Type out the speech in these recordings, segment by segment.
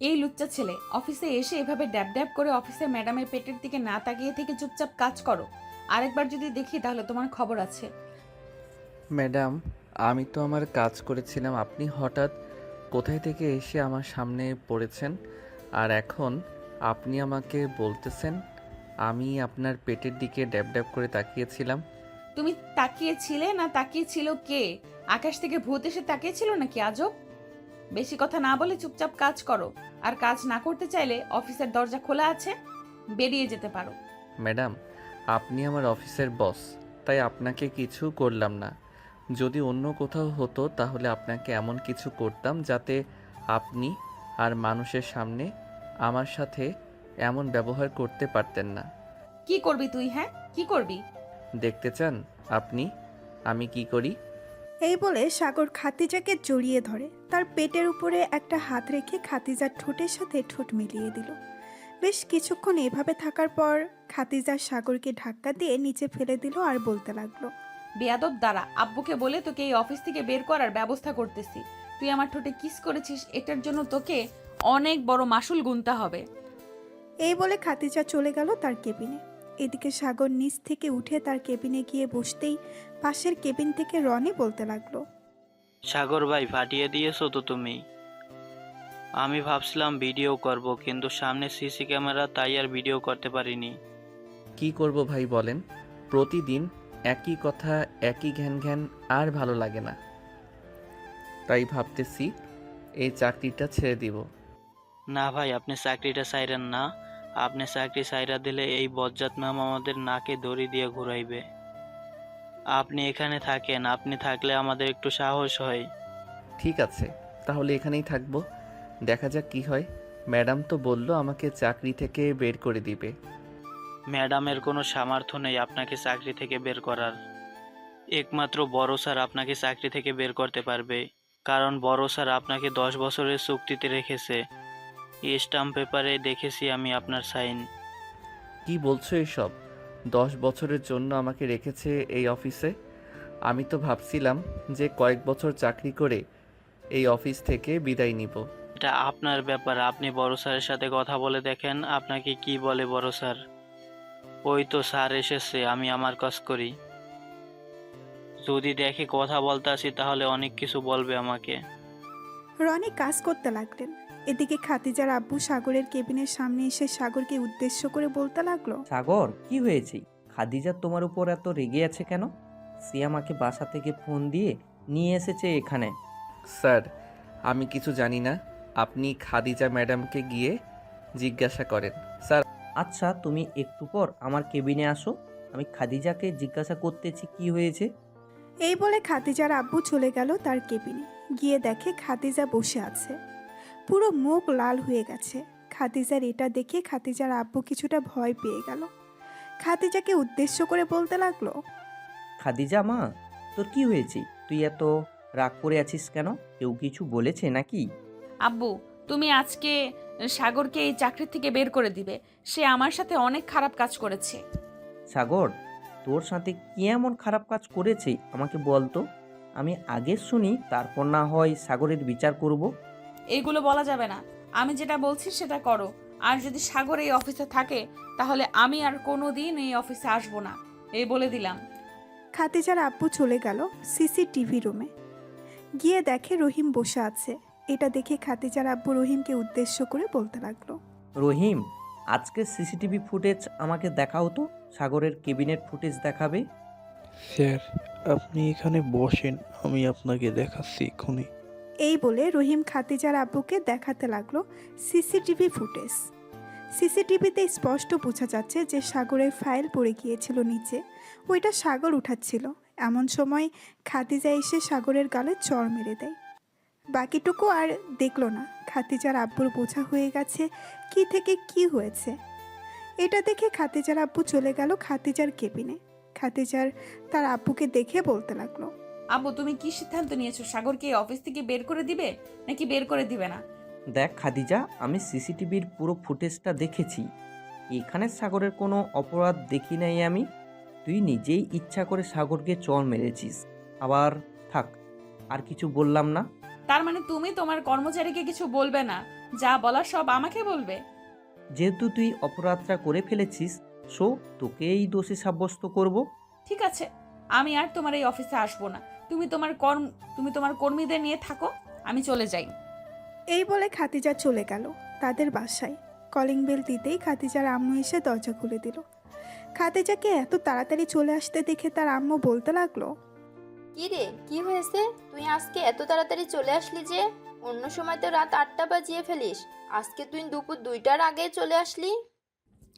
এই লুচ্চা ছেলে, অফিসে এসে এভাবে ড্যাব ড্যাব করে অফিসের ম্যাডামের পেটের দিকে না তাকিয়ে থেকে চুপচাপ কাজ করো। আরেকবার যদি দেখি তাহলে তোমার খবর আছে। ম্যাডাম, আমি তো আমার কাজ করেছিলাম, আপনি হঠাৎ কোথায় থেকে এসে আমার সামনে পড়েছেন, আর এখন আপনি আমাকে বলতেছেন আমি আপনার পেটের দিকে ড্যাব ড্যাব করে তাকিয়েছিলাম। তুমি তাকিয়েছিলে না তাকিয়েছিল কে? আকাশ থেকে ভূত এসে তাকিয়েছিল নাকি আজব? বেশি কথা না বলে চুপচাপ কাজ করো। আর কাজ না করতে চাইলে অফিসের দরজা খোলা আছে, বেরিয়ে যেতে পারো। ম্যাডাম, আপনি আমার অফিসের বস, তাই আপনাকে কিছু করলাম না। যদি অন্য কোথাও হতো তাহলে আপনাকে এমন কিছু করতাম যাতে আপনি আর মানুষের সামনে আমার সাথে এমন ব্যবহার করতে পারতেন না। কি করবি তুই? হ্যাঁ, কি করবি? দেখতে চান আপনি আমি কি করি? এই বলে সাগর খাতিজাকে জড়িয়ে ধরে তার পেটের উপরে একটা হাত রেখে খাতিজার ঠোঁটের সাথে ঠোঁট মিলিয়ে দিল। বেশ কিছুক্ষণ এভাবে থাকার পর খাতিজা সাগরকে ধাক্কা দিয়ে নিচে ফেলে দিল আর বলতে লাগলো, বেয়াদব, দাঁড়া, আব্বুকে বলে তোকে এই অফিস থেকে বের করার ব্যবস্থা করতেছি। তুই আমার ঠোঁটে কিস করেছিস, এটার জন্য তোকে অনেক বড় মাসুল গুনতে হবে। এই বলে খাতিজা চলে গেল তার কেবিনে। এদিকে সাগর নিচ থেকে উঠে তার কেবিনে গিয়ে বসতেই পাশের কেবিন থেকে রনি বলতে লাগলো, সাগর ভাই, ফাটিয়ে দিয়েছো তো তুমি। আমি ভাবছিলাম ভিডিও করব, কিন্তু সামনে সিসি ক্যামেরা, তাই আর ভিডিও করতে পারিনি। কি করব ভাই বলেন, প্রতিদিন একই কথা, একই ঘ্যান ঘ্যান, আর ভালো লাগে না। তাই ভাবতেছি এই চাকরিটা ছেড়ে দিব। না ভাই, আপনি চাকরিটা ছাইরেন না। আপনি চাকরি ছাইরা দিলে এই বজ্জাত ম্যাম আমাদের নাকে দড়ি দিয়ে ঘুরাইবে। আপনি এখানে থাকেন, আপনি থাকলে আমাদের একটু সাহস হয়। ঠিক আছে, তাহলে এখানেই থাকবো, দেখা যাক কি হয়। ম্যাডাম তো বলল আমাকে চাকরি থেকে বের করে দিবে। ম্যাডামের কোনো সামর্থ্য নেই আপনাকে চাকরি থেকে বের করার। একমাত্র বড় স্যার আপনাকে চাকরি থেকে বের করতে পারবে, কারণ বড় স্যার আপনাকে 10 বছরের চুক্তিতে রেখেছে। স্টাম্প পেপারে দেখেছি আমি আপনার সাইন। কি বলছো এসব? 10 বছরের জন্য আমাকে রেখেছে এই অফিসে? আমি তো ভাবছিলাম যে কয়েক বছর চাকরি করে এই অফিস থেকে বিদায় নিব। এটা আপনার ব্যাপার, আপনি বড় স্যারের সাথে কথা বলে দেখেন আপনাকে কি বলে বড় স্যার। ওই তো স্যার এসেছে, আমি আমার কাজ করি। যদি দেখে কথা বলতে আসি তাহলে অনেক কিছু বলবে আমাকে। রনি কাজ করতে লাগলেন। এদিকে খাতিজার আব্বু সাগরের কেবিনের সামনে এসে সাগরকে উদ্দেশ্য করে বলতে লাগলো, সাগর, কি হয়েছে? খাদিজা তোমার উপর এত রেগে আছে কেন? সে আমাকে বাসা থেকে ফোন দিয়ে নিয়ে এসেছে এখানে। স্যার, আমি কিছু জানি না, আপনি খাদিজা ম্যাডামকে গিয়ে জিজ্ঞাসা করেন। স্যার, আচ্ছা, তুমি একটু পর আমার কেবিনে আসো, আমি খাদিজাকে জিজ্ঞাসা করতেছি কি হয়েছে। এই বলে খাতিজার আব্বু চলে গেল তার কেবিনে। গিয়ে দেখে খাতিজা বসে আছে, পুরো মুখ লাল হয়ে গেছে। খাতিজার এটা দেখে খাতিজার আব্বু কিছুটা ভয় পেয়ে গেল। খাতিজাকে উদ্দেশ্য করে বলতে লাগলো, খাদিজা মা, তোর কি হয়েছে? তুই এত রাগ করে আছিস কেন? কেউ কিছু বলেছে নাকি? আব্বু, তুমি আজকে সাগরকে এই চাকরি থেকে বের করে দিবে। সে আমার সাথে অনেক খারাপ কাজ করেছে। সাগর, তোর সাথে কি এমন খারাপ কাজ করেছে আমাকে বল তো, আমি আগে শুনি, তারপর না হয় সাগরের বিচার করব। এইগুলো বলা যাবে না। আমি যেটা বলছি সেটা করো। আর যদি সাগর এই অফিসে থাকে তাহলে আমি আর কোনোদিন এই অফিসে আসবো না, এই বলে দিলাম। খাতিজার আব্বু চলে গেল সিসিটিভি রুমে। গিয়ে দেখে রহিম বসে আছে। এটা দেখে খাতিজার আব্বু রহিমকে উদ্দেশ্য করে বলতে লাগলো, রহিম, আজকে সিসিটিভি ফুটেজ আমাকে দেখাও তো। সাগরের কেবিনেট ফুটেজ দেখাবে? স্যার, আপনি এখানে বসেন, আমি আপনাকে দেখাচ্ছি এক্ষুনি। এই বলে রহিম খাতিজার আব্বুকে দেখাতে লাগলো সিসিটিভি ফুটেজ। সিসিটিভিতে স্পষ্ট বোঝা যাচ্ছে যে সাগরের ফাইল পড়ে গিয়েছিল নিচে, ওইটা সাগর উঠাচ্ছিল। এমন সময় খাতিজা এসে সাগরের গালে চড় মেরে দেয়। বাকিটুকু আর দেখলো না। খাতিজার আব্বুর বোঝা হয়ে গেছে কি থেকে কি হয়েছে। এটা দেখে খাতিজার আব্বু চলে গেল খাতিজার কেবিনে। খাতিজার তার আব্বুকে দেখে বলতে লাগলো, আব্বু, তুমি কি সিদ্ধান্ত নিয়েছো? সাগরকে এই অফিস থেকে বের করে দিবে নাকি বের করে দিবে না? দেখ খাদিজা, আমি সিসিটিভির পুরো ফুটেজটা দেখেছি, এখানে সাগরের কোনো অপরাধ দেখি নাই আমি। তুই নিজেই ইচ্ছা করে সাগরকে চড় মেরেছিস। আবার থাক, আর কিছু বললাম না। তার মানে তুমি তোমার কর্মচারীকে কিছু বলবে না, যা বলার সব আমাকে বলবে? যেহেতু তুই অপরাধটা করে ফেলেছিস, সো তোকেই দোষী সাব্যস্ত করব। ঠিক আছে, আমি আর তোমার এই অফিসে আসবো না। তুমি তোমার কর্মীদের নিয়ে থাকো, আমি চলে যাই। এই বলে খাতিজা চলে গেল তাদের বাসায়। কলিং বেল দিতেই খাতিজার আম্মু এসে দরজা খুলে দিল। খাতিজাকে এত তাড়াতাড়ি চলে আসতে দেখে তার আম্মু বলতে লাগলো, কি রে, কি হয়েছে? তুই আজকে এত তাড়াতাড়ি চলে আসলি যে? অন্য সময় তো রাত 8টা বাজিয়ে ফেলিস, আজকে তুই দুপুর 2টার আগে চলে আসলি।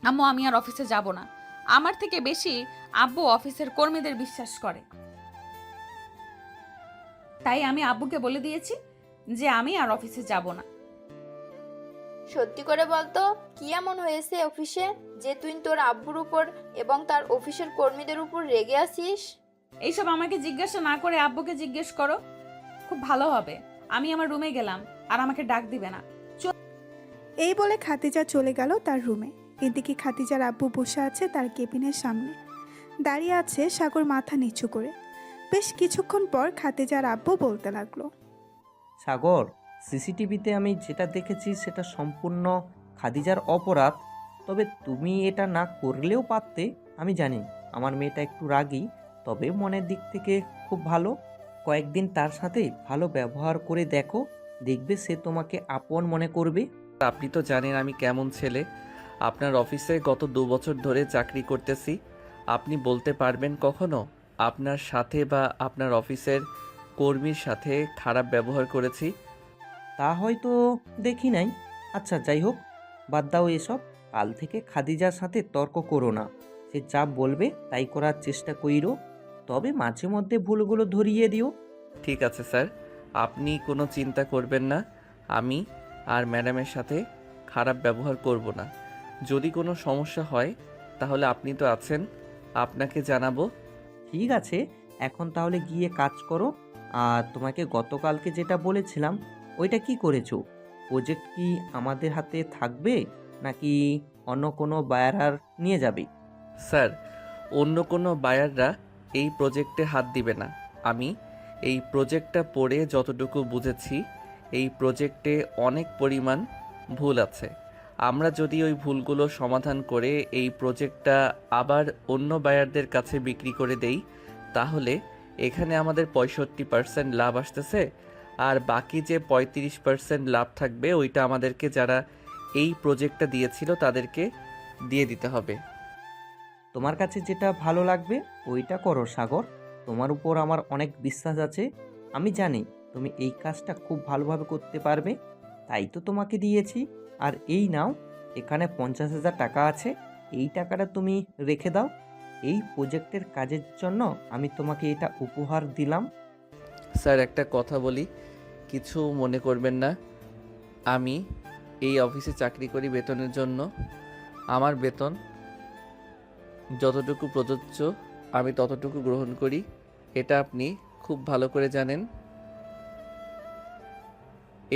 আম্মু, আমি আর অফিসে যাব না। আমার থেকে বেশি আব্বু অফিসের কর্মীদের বিশ্বাস করে। তাই আমি আব্বুকে বলে দিয়েছি যে আমি আর অফিসে যাব না। সত্যি করে বলতো, কি এমন হয়েছে অফিসে যে তুই তোর আব্বুর উপর এবং তার অফিসের কর্মীদের উপর রেগে আছিস? এইসব আমাকে জিজ্ঞাসা না করে আব্বুকে জিজ্ঞেস করো, খুব ভালো হবে। আমি আমার রুমে গেলাম, আর আমাকে ডাক দিবে না। এই বলে খাতিজা চলে গেল তার রুমে। এদিকে খাতিজার আব্বু বসে আছে তার কেবিনের সামনে, দাঁড়িয়ে আছে সাগর মাথা নিচু করে। বেশ কিছুক্ষণ পর খাতিজার আব্বু বলতে লাগলো, সাগর, সিসিটিভিতে আমি যেটা দেখেছি সেটা সম্পূর্ণ খাদিজার অপরাধ। তবে তুমি এটা না করলেও পারতে। আমি জানি আমার মেয়েটা একটু রাগী, তবে মনের দিক থেকে খুব ভালো। কয়েকদিন তার সাথে ভালো ব্যবহার করে দেখো, দেখবে সে তোমাকে আপন মনে করবে। আপনি তো জানেন আমি কেমন ছেলে। আপনার অফিসে গত 2 বছর ধরে চাকরি করতেছি। আপনি বলতে পারবেন কখনো আপনার সাথে বা আপনার অফিসের কর্মীর সাথে খারাপ ব্যবহার করেছি? তা হয়তো দেখি নাই। আচ্ছা যাই হোক, বাদ দাও এসব। কাল থেকে খাদিজার সাথে তর্ক করো না। সে যা বলবে তাই করার চেষ্টা কইরো, তবে মাঝে মধ্যে ভুলগুলো ধরিয়ে দিও। ঠিক আছে স্যার, আপনি কোনো চিন্তা করবেন না। আমি আর ম্যাডামের সাথে খারাপ ব্যবহার করব না। যদি কোনো সমস্যা হয় তাহলে আপনি তো আছেন, আপনাকে জানাবো। ঠিক আছে, এখন তাহলে গিয়ে কাজ করো। আর তোমাকে গতকালকে যেটা বলেছিলাম ওইটা কি করেছো? প্রজেক্ট কি আমাদের হাতে থাকবে নাকি অন্য কোনো বায়ার নিয়ে যাবে? স্যার, অন্য কোনো বায়াররা এই প্রজেক্টে হাত দিবে না। আমি এই প্রজেক্টটা পড়ে যতটুকু বুঝেছি, এই প্রজেক্টে অনেক পরিমাণ ভুল আছে। আমরা যদি ওই ভুলগুলো সমাধান করে এই প্রজেক্টটা আবার অন্য বায়ারদের কাছে বিক্রি করে দেই, তাহলে এখানে আমাদের 65% লাভ আসতেছে, আর বাকি যে 35% লাভ থাকবে ওইটা আমাদেরকে যারা এই প্রজেক্টটা দিয়েছিল তাদেরকে দিয়ে দিতে হবে। তোমার কাছে যেটা ভালো লাগবে ওইটা করো সাগর। তোমার উপর আমার অনেক বিশ্বাস আছে। আমি জানি তুমি এই কাজটা খুব ভালোভাবে করতে পারবে, তাই তো তোমাকে দিয়েছি। আর এই নাও, এখানে 50,000 টাকা আছে। এই টাকাটা তুমি রেখে দাও। এই প্রজেক্টের কাজের জন্য আমি তোমাকে এটা উপহার দিলাম। স্যার, একটা কথা বলি, কিছু মনে করবেন না। আমি এই অফিসে চাকরি করি বেতনের জন্য। আমার বেতন যতটুকু প্রযোজ্য আমি ততটুকু গ্রহণ করি, এটা আপনি খুব ভালো করে জানেন।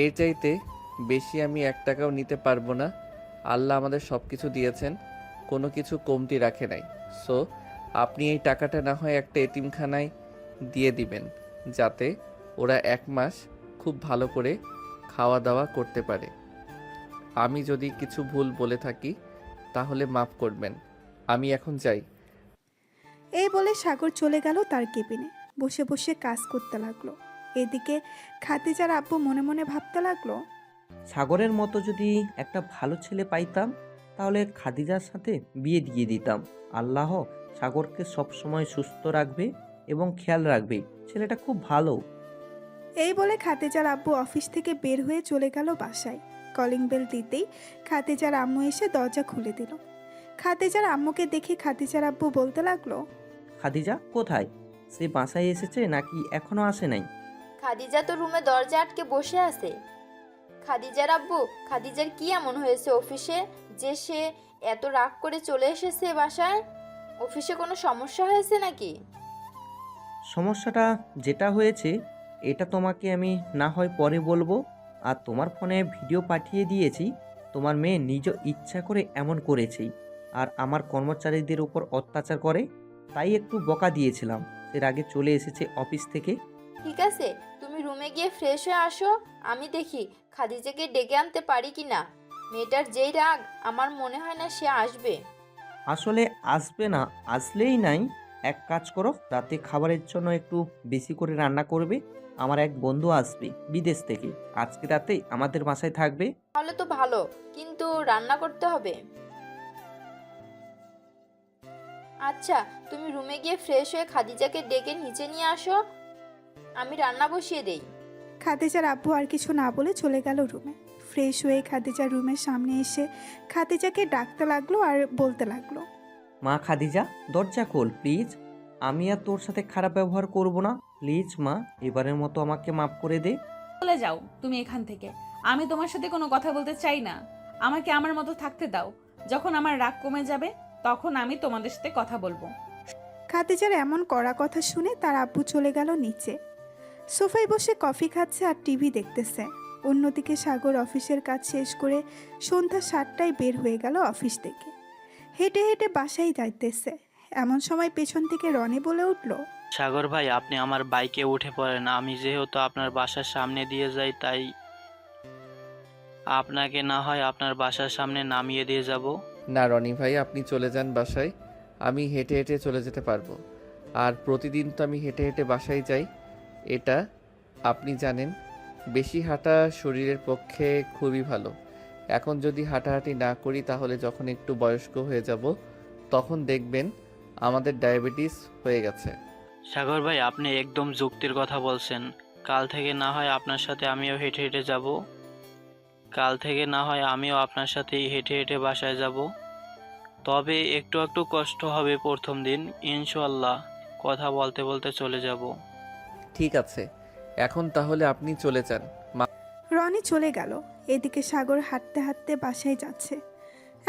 এর চাইতে বেশি আমি 1 টাকাও নিতে পারবো না। আল্লাহ আমাদের সব কিছু দিয়েছেন, কোনো কিছু কমতি রাখে নাই। সো আপনি এই টাকাটা না হয় একটা এতিমখানায় দিয়ে দিবেন, যাতে ওরা 1 মাস খুব ভালো করে খাওয়া দাওয়া করতে পারে। আমি যদি কিছু ভুল বলে থাকি তাহলে মাফ করবেন। আমি এখন যাই। এই বলে সাগর চলে গেল তার কেবিনে। বসে বসে কাজ করতে লাগলো। এদিকে খাতিজার আব্বু মনে মনে ভাবতে লাগলো, সাগরের মতো যদি একটা ভালো ছেলে পাইতাম তাহলে খাদিজার সাথে বিয়ে দিয়ে দিতাম। আল্লাহ সাগরকে সবসময় সুস্থ রাখবে এবং খেয়াল রাখবে। ছেলেটা খুব ভালো। এই বলে খাতিজার আব্বু অফিস থেকে বের হয়ে চলে গেল বাসায়। কলিং বেল দিতেই খাতিজার আম্মু এসে দরজা খুলে দিল। খাতিজার আম্মুকে দেখে খাতিজার আব্বু বলতে লাগলো, খাদিজা কোথায়? সে বাসায় এসেছে নাকি এখনো আসে নাই? খাদিজা তো রুমে দরজা আটকে বসে আছে। খাদিজার আব্বু, খাদিজার কি এমন হয়েছে অফিসে যে সে এত রাগ করে চলে এসেছে বাসায়? অফিসে কোনো সমস্যা হয়েছে নাকি? সমস্যাটা যেটা হয়েছে এটা তোমাকে আমি না হয় পরে বলবো। আর তোমার ফোনে ভিডিও পাঠিয়ে দিয়েছি। তোমার মেয়ে নিজ ইচ্ছা করে এমন করেছে, আর আমার কর্মচারীদের উপর অত্যাচার করে, তাই একটু বকা দিয়েছিলাম। এর আগে চলে এসেছে অফিস থেকে। ঠিক আছে, তুমি তুমি রুমে গিয়ে ফ্রেশ হয়ে আসো, আমি দেখি খাদিজাকে ডেকে আনতে পারি কি না। মেয়েটার যেই রাগ, আমার মনে হয় না সে আসবে। আসলে আসবে না, আসলেই নাই। এক কাজ করো, রাতে খাবারের জন্য একটু বেশি করে রান্না করবে। আমার এক বন্ধু আসবে বিদেশ থেকে, আজকে রাতেই আমাদের বাসায় থাকবে। তাহলে তো ভালো, কিন্তু রান্না করতে হবে। আচ্ছা, তুমি রুমে গিয়ে ফ্রেশ হয়ে খাদিজাকে ডেকে নিচে নিয়ে আসো, আমি রান্না বসিয়ে দেই। খাদিজার আব্বু আর কিছু না বলে চলে গেল রুমে। ফ্রেশ হয়ে খাদিজার রুমের সামনে এসে খাদিজাকে ডাকতে লাগলো আর বলতে লাগলো, মা খাদিজা, দরজা খোল প্লিজ। আমি আর তোর সাথে খারাপ ব্যবহার করব না, প্লিজ মা, এবারের মতো আমাকে মাফ করে দে। চলে যাও তুমি এখান থেকে। আমি তোমার সাথে কোনো কথা বলতে চাই না। আমাকে আমার মতো থাকতে দাও। যখন আমার রাগ কমে যাবে তখন আমি তোমাদের সাথে কথা বলবো। খাদিজার এমন কড়া কথা শুনে তার আব্বু চলে গেল নিচে। সোফায় বসে কফি খাচ্ছে আর টিভি দেখতেছে। অন্যদিকে সাগর অফিসের কাজ শেষ করে সন্ধ্যা 7টায় বের হয়ে গেল অফিস থেকে। হেঁটে হেঁটে বাসায় যাইতেছে, এমন সময় পেছন থেকে রনি বলে উঠল, সাগর ভাই, আপনি আমার বাইকে উঠে পড়েন। আমি যেহেতু আপনার বাসার সামনে দিয়ে যাই, তাই আপনাকে না হয় আপনার বাসার সামনে নামিয়ে দিয়ে যাব। না রনি ভাই, আপনি চলে যান বাসায়। আমি হেঁটে হেঁটে চলে যেতে পারবো। আর প্রতিদিন তো আমি হেঁটে হেঁটে বাসায় যাই, এটা আপনি জানেন। বেশি হাঁটা শরীরের পক্ষে খুবই ভালো। এখন যদি হাঁটাহাঁটি না করি তাহলে যখন একটু বয়স্ক হয়ে যাব তখন দেখবেন আমাদের ডায়াবেটিস হয়ে গেছে। সাগর ভাই, আপনি একদম যুক্তির কথা বলছেন। কাল থেকে না হয় আপনার সাথে আমিও হেঁটে হেঁটে যাব। কাল থেকে না হয় আমিও আপনার সাথেই হেঁটে হেঁটে বাসায় যাব। তবে একটু একটু কষ্ট হবে প্রথম দিন, ইনশাল্লাহ কথা বলতে বলতে চলে যাব। ঠিক আছে, এখন তাহলে আপনি চলে যান। রনি চলে গেল। এদিকে সাগর হাঁটতে হাঁটতে বাসায় যাচ্ছে।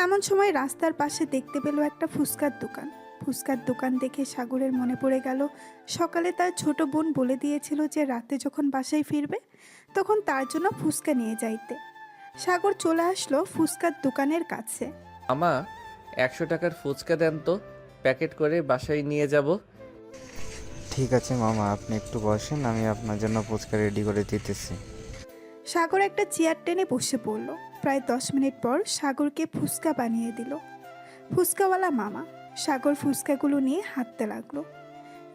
এমন সময় রাস্তার পাশে দেখতে পেল একটা ফুচকার দোকান। ফুচকার দোকান দেখে সাগরের মনে পড়ে গেল সকালে তার ছোট বোন বলে দিয়েছিল যে রাতে যখন বাসায় ফিরবে তখন তার জন্য ফুচকা নিয়ে যাইতে। সাগর চলে আসলো ফুচকার দোকানের কাছে। আমা, 100 টাকার ফুচকা দেন তো, প্যাকেট করে বাসায় নিয়ে যাব। ঠিক আছে মামা, আপনি একটু বসেন, আমি আপনার জন্য ফুচকা রেডি করে দিতেছি। সাগর একটা চেয়ার টেনে বসে পড়ল। প্রায় 10 মিনিট পর সাগরকে ফুচকা বানিয়ে দিল ফুচকাওয়ালা মামা। সাগর ফুচকাগুলো নিয়ে হাঁটতে লাগলো।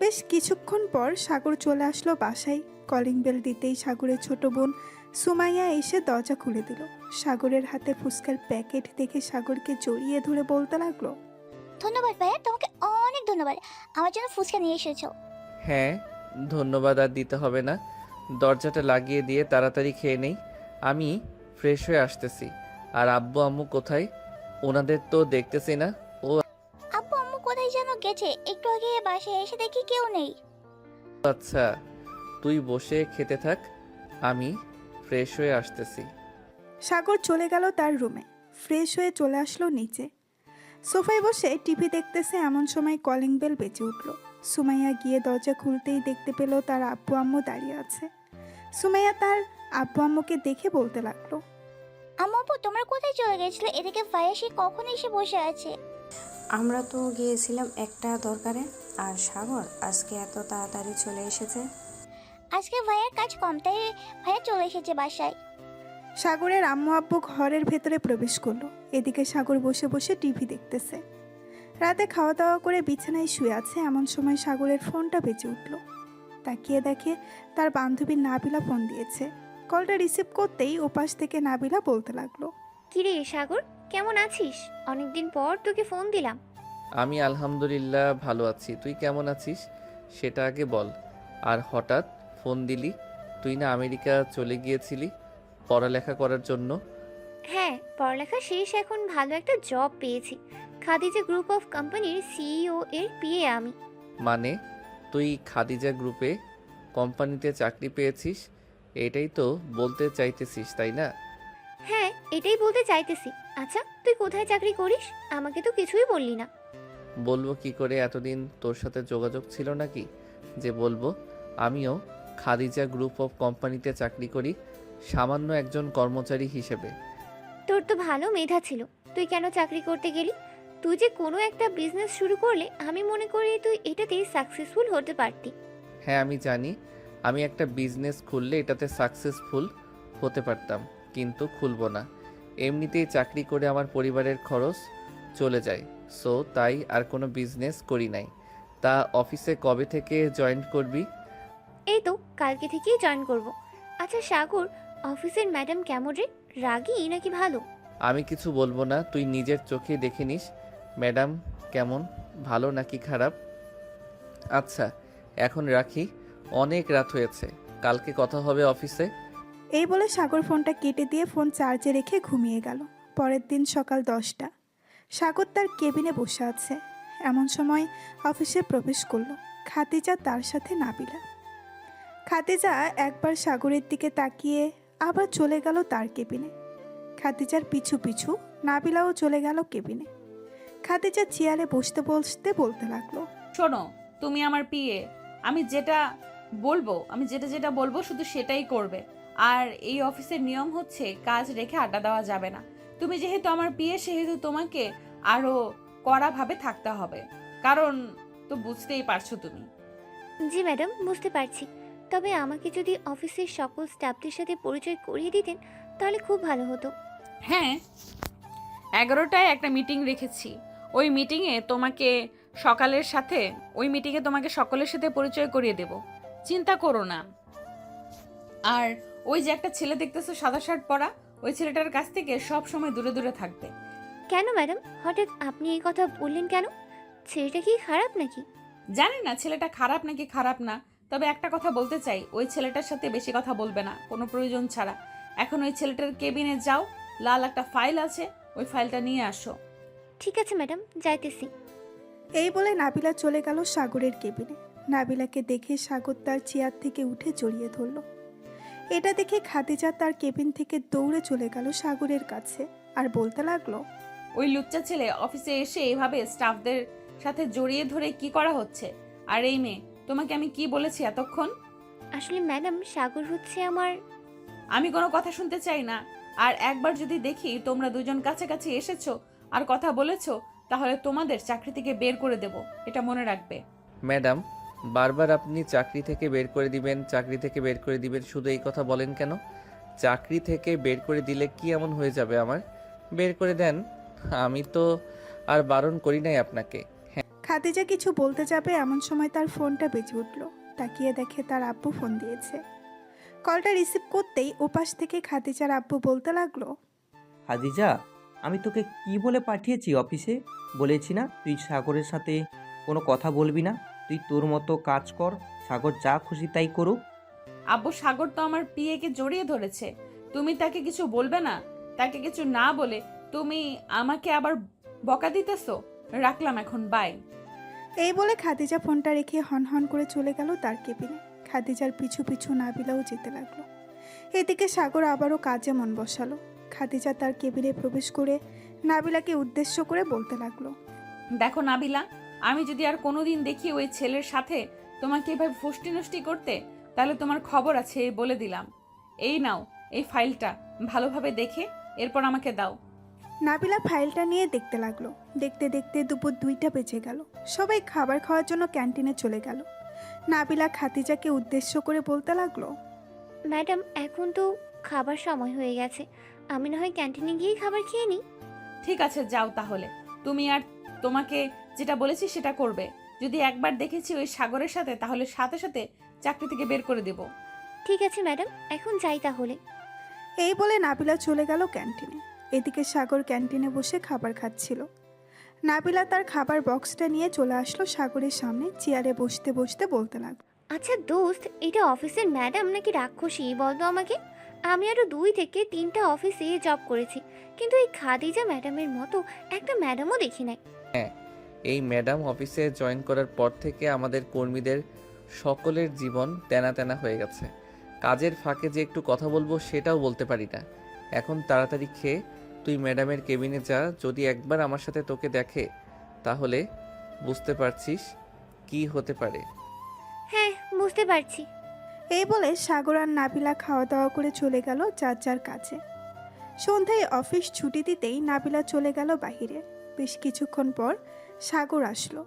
বেশ কিছুক্ষণ পর সাগর চলে আসলো বাসায়। কলিং বেল দিতেই সাগরের ছোট বোন সুমাইয়া এসে দরজা খুলে দিল। সাগরের হাতে ফুচকার প্যাকেট দেখে সাগরকে জড়িয়ে ধরে বলতে লাগলো, ধন্যবাদ ভাইয়া, তোমাকে অনেক ধন্যবাদ আমার জন্য ফুচকা নিয়ে এসেছো। হ্যাঁ, ধন্যবাদ আর দিতে হবে না। দরজাটা লাগিয়ে দিয়ে তাড়াতাড়ি খেয়ে নেই, আমি ফ্রেশ হয়ে আসতেছি। আর আব্বু আম্মু কোথায়? ওনাদের তো দেখতেছি না। ও আব্বু আম্মু কোথায় যেন গেছে, একটু আগে বাসায় এসে দেখি কেউ নেই। আচ্ছা, তুই বসে খেতে থাক, আমি ফ্রেশ হয়ে আসতেছি। সাগর চলে গেল তার রুমে। ফ্রেশ হয়ে চলে আসলো নিচে। সোফায় বসে টিভি দেখতেছে, এমন সময় কলিং বেল বেজে উঠল। সুমাইয়া গিয়ে দরজা খুলতেই দেখতে পেল তার আব্বু আম্মু দাঁড়িয়ে আছে। সুমাইয়া তার আব্বু আম্মুকে দেখে বলতে লাগলো, আম্মু আব্বু তোমরা কোথায় চলে গেছিলে? এদিকে ভাইয়া সে কখন এসে বসে আছে। আমরা তো গিয়েছিলাম একটা দরকারে। আর সাগর আজকে এত তাড়াতাড়ি চলে এসেছে। আজকে ভাইয়ার কাজ কম, তাই ভাইয়া চলে এসেছে বাসায়। সাগরের আম্মু আব্বু ঘরের ভেতরে প্রবেশ করলো। এদিকে সাগর বসে বসে টিভি দেখতেছে। রাতে খাওয়া দাওয়া করে বিছানায় শুয়ে আছে, এমন সময় সাগরের ফোনটা বেজে উঠল। তাকিয়ে দেখে তার বান্ধবী নাবিলা ফোন দিয়েছে। কলটা রিসিভ করতেই ওপাশ থেকে নাবিলা বলতে লাগলো, কিরে সাগর, কেমন আছিস? অনেকদিন পর তোকে ফোন দিলাম। আমি আলহামদুলিল্লাহ ভালো আছি, তুই কেমন আছিস সেটা আগে বল। আর হঠাৎ ফোন দিলি? তুই না আমেরিকা চলে গিয়েছিলি পড়ালেখা করার জন্য? হ্যাঁ, পড়ালেখা শেষ, এখন ভালো একটা জব পেয়েছি। খাদিজা গ্রুপ অফ কোম্পানির সিইও এর পিএ আমি। মানে তুই খাদিজা গ্রুপে কোম্পানিতে চাকরি পেয়েছিস, এটাই তো বলতে চাইতেছিস তাই না? হ্যাঁ, এটাই বলতে চাইতেছি। আচ্ছা, তুই কোথায় চাকরি করিস? আমাকে তো কিছুই বললি না। বলবো কি করে, এতদিন তোর সাথে যোগাযোগ ছিল নাকি যে বলবো? আমিও খাদিজা গ্রুপ অফ কোম্পানিতে চাকরি করি, সামান্য একজন কর্মচারী হিসেবে। তোর তো ভালো মেধা ছিল, তুই কেন চাকরি করতে গেলি? তুই যে কোনো একটা বিজনেস শুরু করলে আমি মনে করি তুই এটাতেই সাকসেসফুল হতে পারতি। হ্যাঁ আমি জানি, আমি একটা বিজনেস খুললে এটাতে সাকসেসফুল হতে পারতাম, কিন্তু খুলবো না। এমনিতেই চাকরি করে আমার পরিবারের খরচ চলে যায়, সো তাই আর কোনো বিজনেস করি নাই। তা অফিসে কবে থেকে জয়েন করবি? এই তো কালকে থেকেই জয়েন করব। আচ্ছা সাগর, অফিসের ম্যাডাম কেমন রে? রাগী নাকি ভালো? আমি কিছু বলবো না, তুই নিজের চোখে দেখে নিস ম্যাডাম কেমন, ভালো নাকি খারাপ। আচ্ছা এখন রাখি, অনেক রাত হয়েছে, কালকে কথা হবে অফিসে। এই বলে সাগর ফোনটা কেটে দিয়ে ফোন চার্জে রেখে ঘুমিয়ে গেল। পরের দিন সকাল 10টা। সাগর তার কেবিনে বসে আছে। এমন সময় অফিসে প্রবেশ করলো খাদিজা, তার সাথে নাবিলা। খাদিজা একবার সাগরের দিকে তাকিয়ে আবার চলে গেল তার কেবিনে। খাদিজার পিছু পিছু নাবিলাও চলে গেল কেবিনে। খাদিজা চেয়ারে বসতে বসতে বলতে লাগলো, শোনো, তুমি আমার পিএ, আমি যেটা যেটা বলবো শুধু সেটাই করবে। আর এই অফিসের নিয়ম হচ্ছে কাজ রেখে আড্ডা দেওয়া যাবে না। তুমি যেহেতু আমার পিএ, সেহেতু তোমাকে আরো কড়াভাবে থাকতে হবে, কারণ তো বুঝতেই পারছো তুমি। জি ম্যাডাম, বুঝতে পারছি। তবে আমাকে যদি অফিসের সকল স্টাফদের সাথে পরিচয় করিয়ে দিতেন তাহলে খুব ভালো হতো। হ্যাঁ, 11টায় একটা মিটিং রেখেছি। ওই মিটিংয়ে তোমাকে সকলের সাথে পরিচয় করিয়ে দেব, চিন্তা করো না। আর ওই যে একটা ছেলে দেখতেছো সাদা শার্ট পরা, ওই ছেলেটার কাছ থেকে সব সময় দূরে দূরে থাকবে। কেন ম্যাডাম, হঠাৎ আপনি এই কথা বললেন কেন? ছেলেটা কি খারাপ নাকি? জানি না ছেলেটা খারাপ নাকি খারাপ না, তবে একটা কথা বলতে চাই, ওই ছেলেটার সাথে বেশি কথা বলবে না কোনো প্রয়োজন ছাড়া। এখন ওই ছেলেটার কেবিনে যাও, লাল একটা ফাইল আছে, ওই ফাইলটা নিয়ে আসো। ঠিক আছে ম্যাডাম, যাইতেছি। এই বলে নাবিলা চলে গেল সাগরের কেবিনে। নাবিলাকে দেখে সাগর তার চেয়ার থেকে উঠে জড়িয়ে ধরল। এটা দেখে খাদিজা তার কেবিন থেকে দৌড়ে চলে গেল সাগরের কাছে আর বলতে লাগলো, ওই লুচ্চা ছেলে অফিসে এসে এভাবে স্টাফদের সাথে জড়িয়ে ধরে কি করা হচ্ছে? আর এই মেয়ে, তোমাকে আমি কি বলেছি এতক্ষণ? আসলে ম্যাডাম, সাগর হচ্ছে আমার... আমি কোনো কথা শুনতে চাই না। আর একবার যদি দেখি তোমরা দুজন কাছাকাছি এসেছো আর কথা বলেছো, তাহলে তোমাদের চাকরি থেকে বের করে দেব, এটা মনে রাখবে। ম্যাডাম, বারবার আপনি চাকরি থেকে বের করে দিবেন, চাকরি থেকে বের করে দিবেন, শুধু এই কথা বলেন কেন? চাকরি থেকে বের করে দিলে কি এমন হয়ে যাবে আমার? বের করে দেন, আমি তো আর বারণ করি নাই আপনাকে। খাদিজা কিছু বলতে যাবে এমন সময় তার ফোনটা বেজে উঠল। তাকিয়ে দেখে তার আব্বু ফোন দিয়েছে। কলটা রিসিভ করতেই ওপাশ থেকে খাদিজার আব্বু বলতে লাগলো, খাদিজা, আমি তোকে কি বলে পাঠিয়েছি অফিসে? বলেছি না তুই সাগরের সাথে কোনো কথা বলবি না, তুই তোর মতো কাজ কর, সাগর যা খুশি তাই করুক। আব্বু, সাগর তো আমার পিএ কে জড়িয়ে ধরেছে, তুমি তাকে কিছু বলবে না? তাকে কিছু না বলে তুমি আমাকে আবার বকা দিতেছো? রাখলাম এখন, বাই। এই বলে খাদিজা ফোনটা রেখে হন করে চলে গেল তার কেবিনে। খাদিজার পিছু পিছু নাবিলাও যেতে লাগলো। এদিকে সাগর আবারও কাজে মন বসালো। খাদিজা তার কেবিনে প্রবেশ করে নাবিলাকে উদ্দেশ্য করে বলতে লাগলো, দেখো নাবিলা, আমি যদি আর কোনোদিন দেখি ওই ছেলের সাথে তোমাকে এভাবে ফুষ্টি নষ্টি করতে, তাহলে তোমার খবর আছে, এই বলে দিলাম। এই নাও এই ফাইলটা, ভালোভাবে দেখে এরপর আমাকে দাও। নাবিলা ফাইলটা নিয়ে দেখতে লাগলো। দেখতে দেখতে দুপুর 2টা বেজে গেল। সবাই খাবার খাওয়ার জন্য ক্যান্টিনে চলে গেল। নাবিলা খাদিজাকে উদ্দেশ্য করে বলতে লাগলো, ম্যাডাম, এখন তো খাবার সময় হয়ে গেছে, আমি না হয় ক্যান্টিনে গিয়েই খাবার খেয়ে নিই। ঠিক আছে, যাও তাহলে। তুমি আর তোমাকে যেটা বলেছি সেটা করবে। যদি একবার দেখেছি ওই সাগরের সাথে, তাহলে সাথে সাথে চাকরি থেকে বের করে দেব। ঠিক আছে ম্যাডাম, এখন যাই তাহলে। এই বলে নাবিলা চলে গেল ক্যান্টিনে। এদিকে সাগর ক্যান্টিনে বসে খাবার খাচ্ছিল। নাবিলা তার খাবার বক্সটা নিয়ে চলে আসলো সাগরের সামনে। চেয়ারে বসতে বসতে বলতে লাগলো, আচ্ছা দোস্ত, এটা অফিসের ম্যাডাম নাকি রাক্ষসী বলতো আমাকে? আমি আরও 2 থেকে 3টা অফিসে জব করেছি, কিন্তু এই খাদিজা ম্যাডামের মতো একটা ম্যাডামও দেখি নাই। এই ম্যাডাম অফিসে জয়েন করার পর থেকে আমাদের কর্মীদের সকলের জীবন তেনা তেনা হয়ে গেছে। কাজের ফাঁকে যে একটু কথা বলবো সেটাও বলতে পারি না। এখন তাড়াতাড়ি খেয়ে তুই ম্যাডামের কেবিনে যা, যদি একবার আমার সাথে তোকে দেখে তাহলে বুঝতে পারছিস কি হতে পারে। হ্যাঁ, বুঝতে পারছি। এই বলে সাগর আর নাবিলা খাওয়া দাওয়া করে চলে গেল যার যার কাছে। সন্ধ্যায় অফিস ছুটি দিতেই নাবিলা চলে গেল বাহিরে। বেশ কিছুক্ষণ পর সাগর আসলো।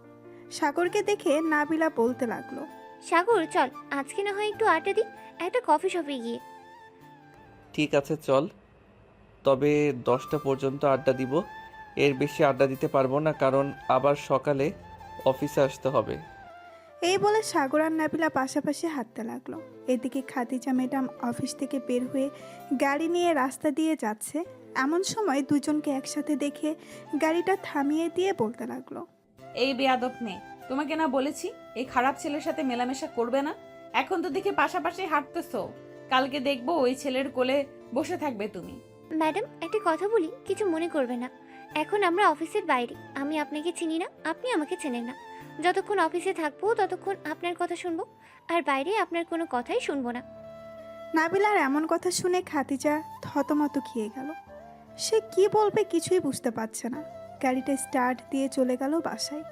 সাগরকে দেখে নাবিলা বলতে লাগলো, সাগর চল, আজকে না হয় একটু আড্ডা দিই একটা কফি শপে গিয়ে। ঠিক আছে চল, তবে 10টা পর্যন্ত আড্ডা দিব। এর বেশি আড্ডা দিতে পারবো না, কারণ আবার সকালে অফিসে আসতে হবে। এই বলে সাগর আর নাবিলা পাশাপাশি হাঁটতে লাগলো। এদিকে খাদিজা ম্যাডাম অফিস থেকে বের হয়ে গাড়ি নিয়ে রাস্তা দিয়ে যাচ্ছে। এমন সময় দুজনকে একসাথে দেখে গাড়িটা থামিয়ে দিয়ে বলতে লাগলো, এই বেয়াদব মেয়ে, তোমাকে না বলেছি এই খারাপ ছেলের সাথে মেলামেশা করবে না? এখন তো দেখি পাশাপাশি হাঁটতেছো, কালকে দেখবো ওই ছেলের কোলে বসে থাকবে তুমি। ম্যাডাম একটা কথা বলি, কিছু মনে করবে না। এখন আমরা অফিসের বাইরে, আমি আপনাকে চিনি না, আপনি আমাকে চেনেন না। যতক্ষণ অফিসে থাকবো ততক্ষণ আপনার কথা শুনবো, আর বাইরে আপনার কোনো কথাই শুনবো না। নাবিলার এমন কথা শুনে খাদিজা থতমত খেয়ে গেল। সে কি বলবে কিছুই বুঝতে পারছে না। গাড়িটা স্টার্ট দিয়ে চলে গেল বাসায়।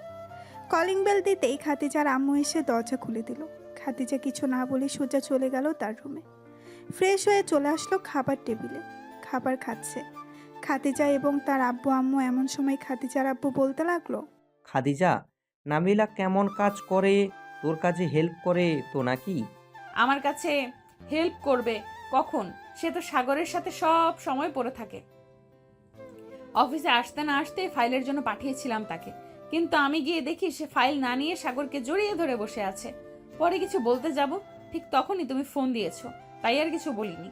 কলিং বেল দিতেই খাদিজার আম্মু এসে দরজা খুলে দিল। খাদিজা কিছু না বলে সোজা চলে গেল তার রুমে। ফ্রেশ হয়ে চলে আসলো খাবার টেবিলে, খাবার খাচ্ছে খাদিজা এবং তার আব্বু আম্মু। এমন সময় খাদিজার আব্বু বলতে লাগলো, খাদিজা, নাবিলা কেমন কাজ করে? তোর কাজে হেল্প করে তো নাকি? আমার কাছে হেল্প করবে কখন? সে তো সাগরের সাথে সব সময় পড়ে থাকে। অফিসে আসতে না আসতে ফাইলের জন্য পাঠিয়েছিলাম তাকে, কিন্তু আমি গিয়ে দেখি সে ফাইল না নিয়ে সাগরকে জড়িয়ে ধরে বসে আছে। পরে কিছু বলতে যাব, ঠিক তখনই তুমি ফোন দিয়েছো, তাই আর কিছু বলিনি।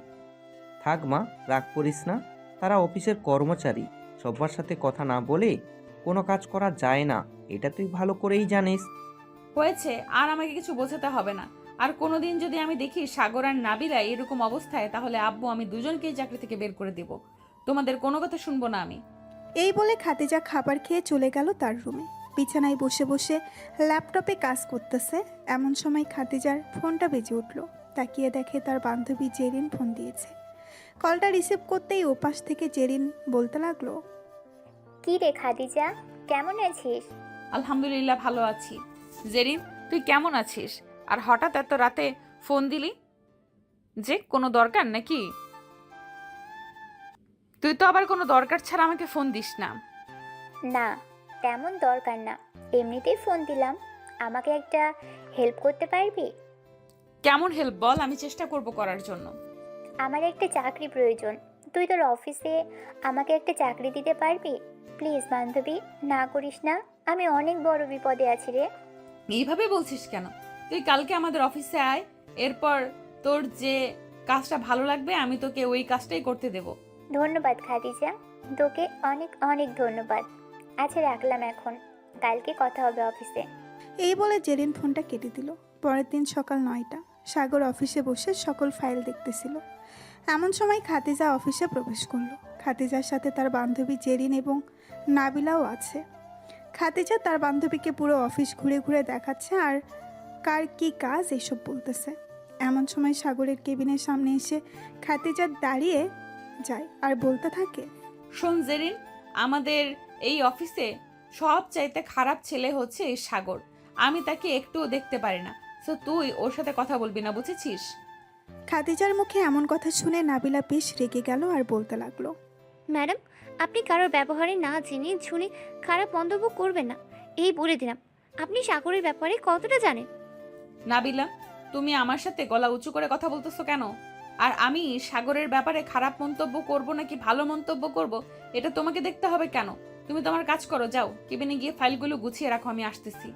থাক মা, রাগ করিস না। তারা অফিসের কর্মচারী, সবার সাথে কথা না বলে কোনো কাজ করা যায় না, এটা তুই ভালো করেই জানিস। হয়েছে, আর আমাকে কিছু বোঝাতে হবে না। আর কোনোদিন যদি আমি দেখি সাগর আর নাবিলা এরকম অবস্থায়, তাহলে আব্বু আমি দুজনকেই চাকরি থেকে বের করে দিব। তোমাদের কোনো কথা শুনবো না আমি। এই বলে খাদিজা খাবার খেয়ে চলে গেল তার রুমে। বিছানায় বসে বসে ল্যাপটপে কাজ করতেছে। এমন সময় খাদিজার ফোনটা বেজে উঠল। তাকিয়ে দেখে তার বান্ধবী জেরিন ফোন দিয়েছে। কলটা রিসিভ করতেই ওপাশ থেকে জেরিন বলতে লাগলো, কি রে খাদিজা, কেমন আছিস? আলহামদুলিল্লাহ ভালো আছি। জেরিন, তুই কেমন আছিস? আর হঠাৎ এত রাতে ফোন দিলি যে, কোনো দরকার নাকি? তুই তো আবার কোনো দরকার ছাড়া আমাকে ফোন দিস না। না, তেমন দরকার না, এমনিতেই ফোন দিলাম। আমাকে একটা হেল্প করতে পারবি? কেমন হেল্প বল, আমি চেষ্টা করব করার জন্য। আমার একটা চাকরি প্রয়োজন, তুই তোর অফিসে আমাকে একটা চাকরি দিতে পারবি? প্লিজ বান্ধবী, না করিস না, আমি অনেক বড় বিপদে আছি রে। এইভাবে বলছিস কেন? তুই কালকে আমাদের অফিসে আয়, এরপর তোর যে কাজটা ভালো লাগবে আমি তোকে ওই কাজটাই করতে দেব। ধন্যবাদ খাদিজা, তোকে অনেক অনেক ধন্যবাদ। আচ্ছা রাখলাম এখন, কালকে কথা হবে অফিসে। এই বলে জেরিন ফোনটা কেটে দিল। পরের দিন সকাল 9টা, সাগর অফিসে বসে সকল ফাইল দেখতেছিল। এমন সময় খাদিজা অফিসে প্রবেশ করলো। খাদিজার সাথে তার বান্ধবী জেরিন এবং নাবিলাও আছে। খাদিজা তার বান্ধবীকে পুরো অফিস ঘুরে ঘুরে দেখাচ্ছে আর কার কি কাজ এসব বলতেছে। এমন সময় সাগরের কেবিনের সামনে এসে খাদিজা দাঁড়িয়ে যায় আর বলতে থাকে, শোন জেরিন, আমাদের এই অফিসে সব চাইতে খারাপ ছেলে হচ্ছে এই সাগর। আমি তাকে একটুও দেখতে পারি না, সো তুই ওর সাথে কথা বলবি না, বুঝেছিস? খাদিজার মুখে এমন কথা শুনে নাবিলা বেশ রেগে গেল আর বলতে লাগলো, ম্যাডাম, আপনি কারোর ব্যবহারে না জেনে শুনে খারাপ মন্তব্য করবেন না, এই বলে দিলাম। আপনি সাগরের ব্যাপারে কতটা জানেন? নাবিলা, তুমি আমার সাথে গলা উঁচু করে কথা বলতেছো কেন? আর আমি সাগরের ব্যাপারে খারাপ মন্তব্য করব নাকি ভালো মন্তব্য করব, এটা তোমাকে দেখতে হবে কেন? তুমি তোমার কাজ করো, যাও কেবিনে গিয়ে ফাইলগুলো গুছিয়ে রাখো, আমি আসতেছি।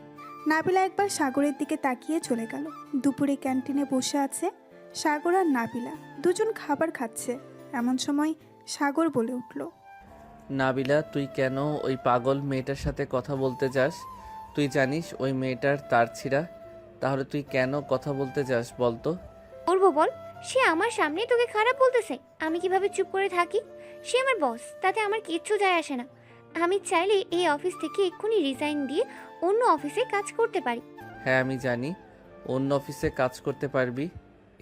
নাবিলা একবার সাগরের দিকে তাকিয়ে চলে গেল। দুপুরে ক্যান্টিনে বসে আছে সাগর আর নাবিলা, দুজন খাবার খাচ্ছে। এমন সময় সাগর বলে উঠল, নাবিলা, তুই কেন ওই পাগল মেয়েটার সাথে কথা বলতে যাস? তুই জানিস ওই মেয়েটার তার ছিঁড়া, তাহলে তুই কেন কথা বলতে যাস বলতো? বলবো বল, সে আমার সামনে তোকে খারাপ বলতেছে, আমি কিভাবে চুপ করে থাকি? সে আমার বস, তাতে আমার কিচ্ছু যায় আসে না। আমি চাইলে এই অফিস থেকে এক্ষুনি রিজাইন দিয়ে অন্য অফিসে কাজ করতে পারি। হ্যাঁ আমি জানি অন্য অফিসে কাজ করতে পারবি,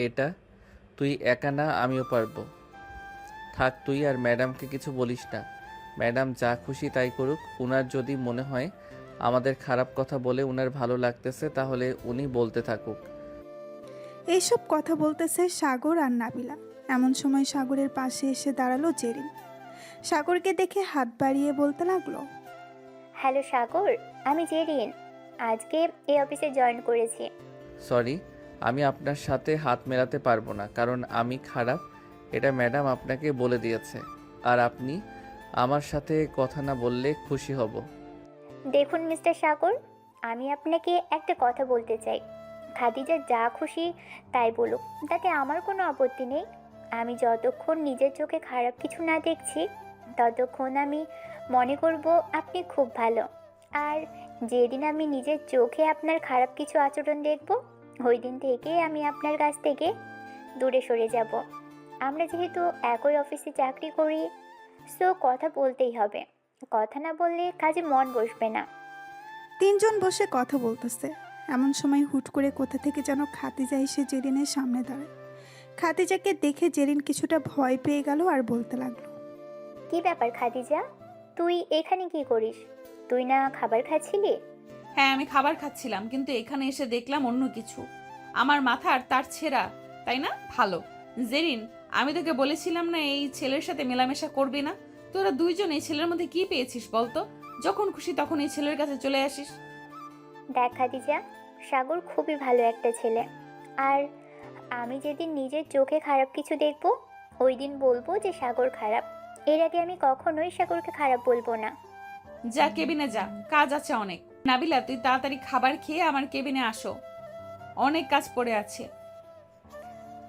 এটা তুই একা না, আমিও পারবো। থাক, তুই আর ম্যাডামকে কিছু বলিস না। ম্যাডাম যা খুশি তাই করুক। উনার যদি মনে হয় আমাদের খারাপ কথা বলে উনার ভালো লাগতেছে, তাহলে উনি বলতে থাকুক। এইসব কথা বলতেছে সাগর আর নাবিলা। এমন সময় সাগরের পাশে এসে দাঁড়ালো জেরিন। সাগরকে দেখে হাত বাড়িয়ে বলতে লাগলো, হ্যালো সাগর, আমি জেরিন, আজকে এই অফিসে জয়েন করেছি। সরি, আমি আপনার সাথে হাত মেলাতে পারবো না, কারণ আমি খারাপ, এটা ম্যাডাম আপনাকে বলে দিয়েছে। আর আপনি আমার সাথে কথা না বললে খুশি হব। দেখুন মিস্টার সাগর, আমি আপনাকে একটা কথা বলতে চাই। খাদিজা যা খুশি তাই বলুক, তাতে আমার কোনো আপত্তি নেই। আমি যতক্ষণ নিজের চোখে খারাপ কিছু না দেখছি ততক্ষণ আমি মনে করব আপনি খুব ভালো। আর যেদিন আমি নিজের চোখে আপনার খারাপ কিছু আচরণ দেখব ওই দিন থেকে আমি আপনার কাছ থেকে দূরে সরে যাব। আমরা যেহেতু একই অফিসে চাকরি করি, সো কথা বলতেই হবে। কথা না বললে কাজে মন বসবে না। তিনজন বসে কথা বলতেছে, এমন সময় হুট করে কোথা থেকে যেন খাদিজা এসে জেরিনের সামনে দাঁড়ায়। খাদিজাকে দেখে জেরিন কিছুটা ভয় পেয়ে গেল আর বলতে লাগলো, কি ব্যাপার খাদিজা, তুই এখানে কি করিস? তুই না খাবার খাচ্ছিলি? হ্যাঁ, আমি খাবার খাচ্ছিলাম, কিন্তু এখানে এসে দেখলাম অন্য কিছু। আমার মাথার তার ছেঁড়া, তাই না? ভালো। জেরিন, আমি তোকে বলেছিলাম না এই ছেলের সাথে মেলামেশা করবি না? তোরা দুইজন এই ছেলের মধ্যে কি পেয়েছিস বলতো? যখন খুশি তখন এই ছেলের কাছে চলে আসিস। দেখ খাদিজা, সাগর খুবই ভালো একটা ছেলে। আর আমি যেদিন নিজের চোখে খারাপ কিছু দেখব ওই দিন বলবো যে সাগর খারাপ। এর আগে আমি কখনোই সাগরকে খারাপ বলবো না। যা, কেবিনে যা, কাজ আছে অনেক। নাবিলা, তুই তাড়াতাড়ি খাবার খেয়ে আমার কেবিনে আসো, অনেক কাজ পড়ে আছে।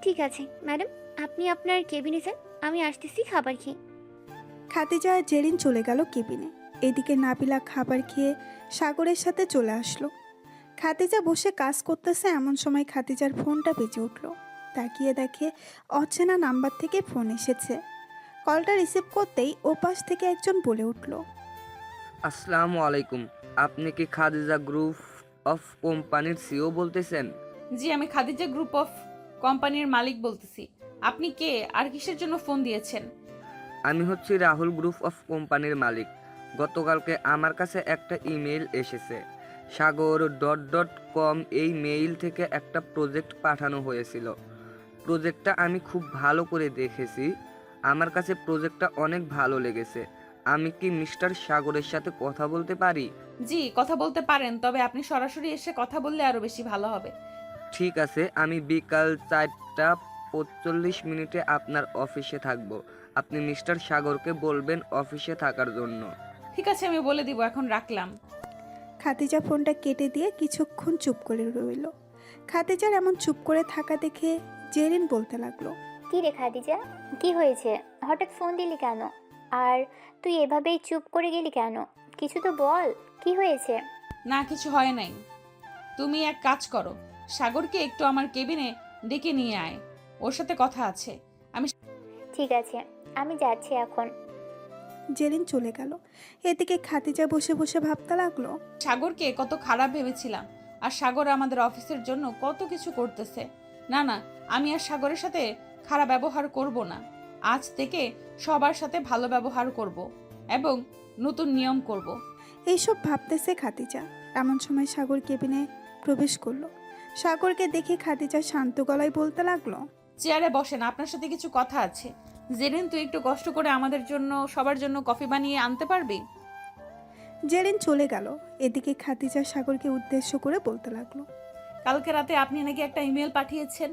ঠিক আছে ম্যাডাম, আপনি আপনার কেবিনে যান, আমি আসতেছি খাবার খেয়ে। খাদিজা আর জেরিন চলে গেল কেবিনে। এদিকে নাবিলা খাবার খেয়ে সাগরের সাথে চলে আসলো। খাদিজা বসে কাজ করতেছে, এমন সময় খাদিজার ফোনটা বেজে উঠলো। তাকিয়ে দেখে অচেনা নাম্বার থেকে ফোন এসেছে। কলটা রিসিভ করতেই ওপাশ থেকে একজন বলে উঠল, আসসালামু আলাইকুম, আপনি কি খাদিজা গ্রুপ অফ কোম্পানির সিও বলতেছেন? জি, আমি খাদিজা গ্রুপ অফ কোম্পানির মালিক বলতেছি। আপনি কে আর কিসের জন্য ফোন দিয়েছেন? আমি হচ্ছি রাহুল গ্রুপ অফ কোম্পানির মালিক। গতকালকে আমার কাছে একটা ইমেল এসেছে। সাগর.com এই মেইল থেকে একটা প্রজেক্ট পাঠানো হয়েছিল। প্রজেক্টটা আমি খুব ভালো করে দেখেছি, আমার কাছে প্রজেক্টটা অনেক ভালো লেগেছে। আমি কি মিস্টার সাগরের সাথে কথা বলতে পারি? জি, কথা বলতে পারেন, তবে আপনি সরাসরি এসে কথা বললে আরো বেশি ভালো হবে। ঠিক আছে, আমি বিকাল 4:45 আপনার অফিসে থাকব। আপনি মিস্টার সাগরকে বলবেন অফিসে থাকার জন্য। ঠিক আছে, আমি বলে দিব। এখন রাখলাম। খাদিজা ফোনটা কেটে দিয়ে কিছুক্ষণ চুপ করে রইল। খাদিজার এমন চুপ করে থাকা দেখে জেরিন বলতে লাগলো, কি রে খাদিজা, কি হয়েছে? হঠাৎ ফোন দিলি কেন? আর তুই এভাবেই চুপ করে গেলি কেন? কিছু তো বল, কি হয়েছে? না, কিছু হয় নাই। তুমি এক কাজ করো, সাগরকে একটু আমার কেবিনে ডেকে নিয়ে আয়, ওর সাথে কথা আছে। ঠিক আছে, আমি যাচ্ছি এখন। জেরিন চলে গেল। এদিকে খাদিজা বসে বসে ভাবতে লাগলো, সাগরকে কত খারাপ ভেবেছিলাম, আর সাগর আমাদের অফিসের জন্য কত কিছু করতেছে। না না, আমি আর সাগরের সাথে খারাপ ব্যবহার করব না। আজ থেকে সবার সাথে ভালো ব্যবহার করব এবং নতুন নিয়ম করব। এইসব ভাবতেছে খাদিজা। এমন সময় সাগর কেবিনে প্রবেশ করলো। সাগরকে দেখে খাদিজা শান্ত গলায় বলতে লাগলো, চেয়ারে বসেন, আপনার সাথে কিছু কথা আছে। জেরিন, তুই একটু কষ্ট করে আমাদের জন্য সবার জন্য কফি বানিয়ে আনতে পারবি? জেরিন চলে গেল। এদিকে খাদিজা সাগরকে উদ্দেশ্য করে বলতে লাগলো, কালকে রাতে আপনি নাকি একটা ইমেল পাঠিয়েছেন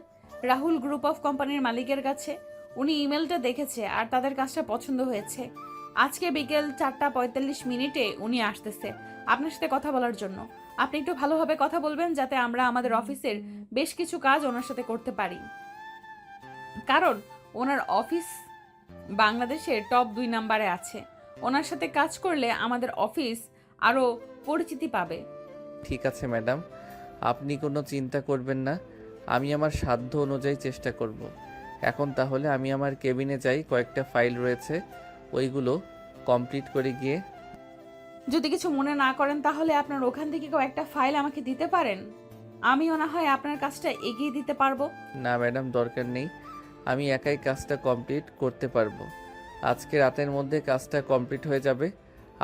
রাহুল গ্রুপ অফ কোম্পানির মালিকের কাছে। উনি ইমেলটা দেখেছে আর তাদের কাজটা পছন্দ হয়েছে। আজকে বিকেল 4:45 উনি আসতেছে আপনার সাথে কথা বলার জন্য। আপনি একটু ভালোভাবে কথা বলবেন যাতে আমরা আমাদের অফিসের বেশ কিছু কাজ ওনার সাথে করতে পারি, কারণ ওনার অফিস বাংলাদেশের টপ 2 নম্বরে আছে। ওনার সাথে কাজ করলে আমাদের অফিস আরও পরিচিতি পাবে। ঠিক আছে ম্যাডাম, আপনি কোনো চিন্তা করবেন না, আমি আমার সাধ্য অনুযায়ী চেষ্টা করব। এখন তাহলে আমি আমার কেবিনে যাই, কয়েকটা ফাইল রয়েছে, ওইগুলো কমপ্লিট করে গিয়ে। যদি কিছু মনে না করেন তাহলে আপনার ওখান থেকে কয়েকটা ফাইল আমাকে দিতে পারেন, আমিও না হয় আপনার কাজটা এগিয়ে দিতে পারবো। না ম্যাডাম, দরকার নেই, আমি একাই কাজটা কমপ্লিট করতে পারবো। আজকে রাতের মধ্যে কাজটা কমপ্লিট হয়ে যাবে,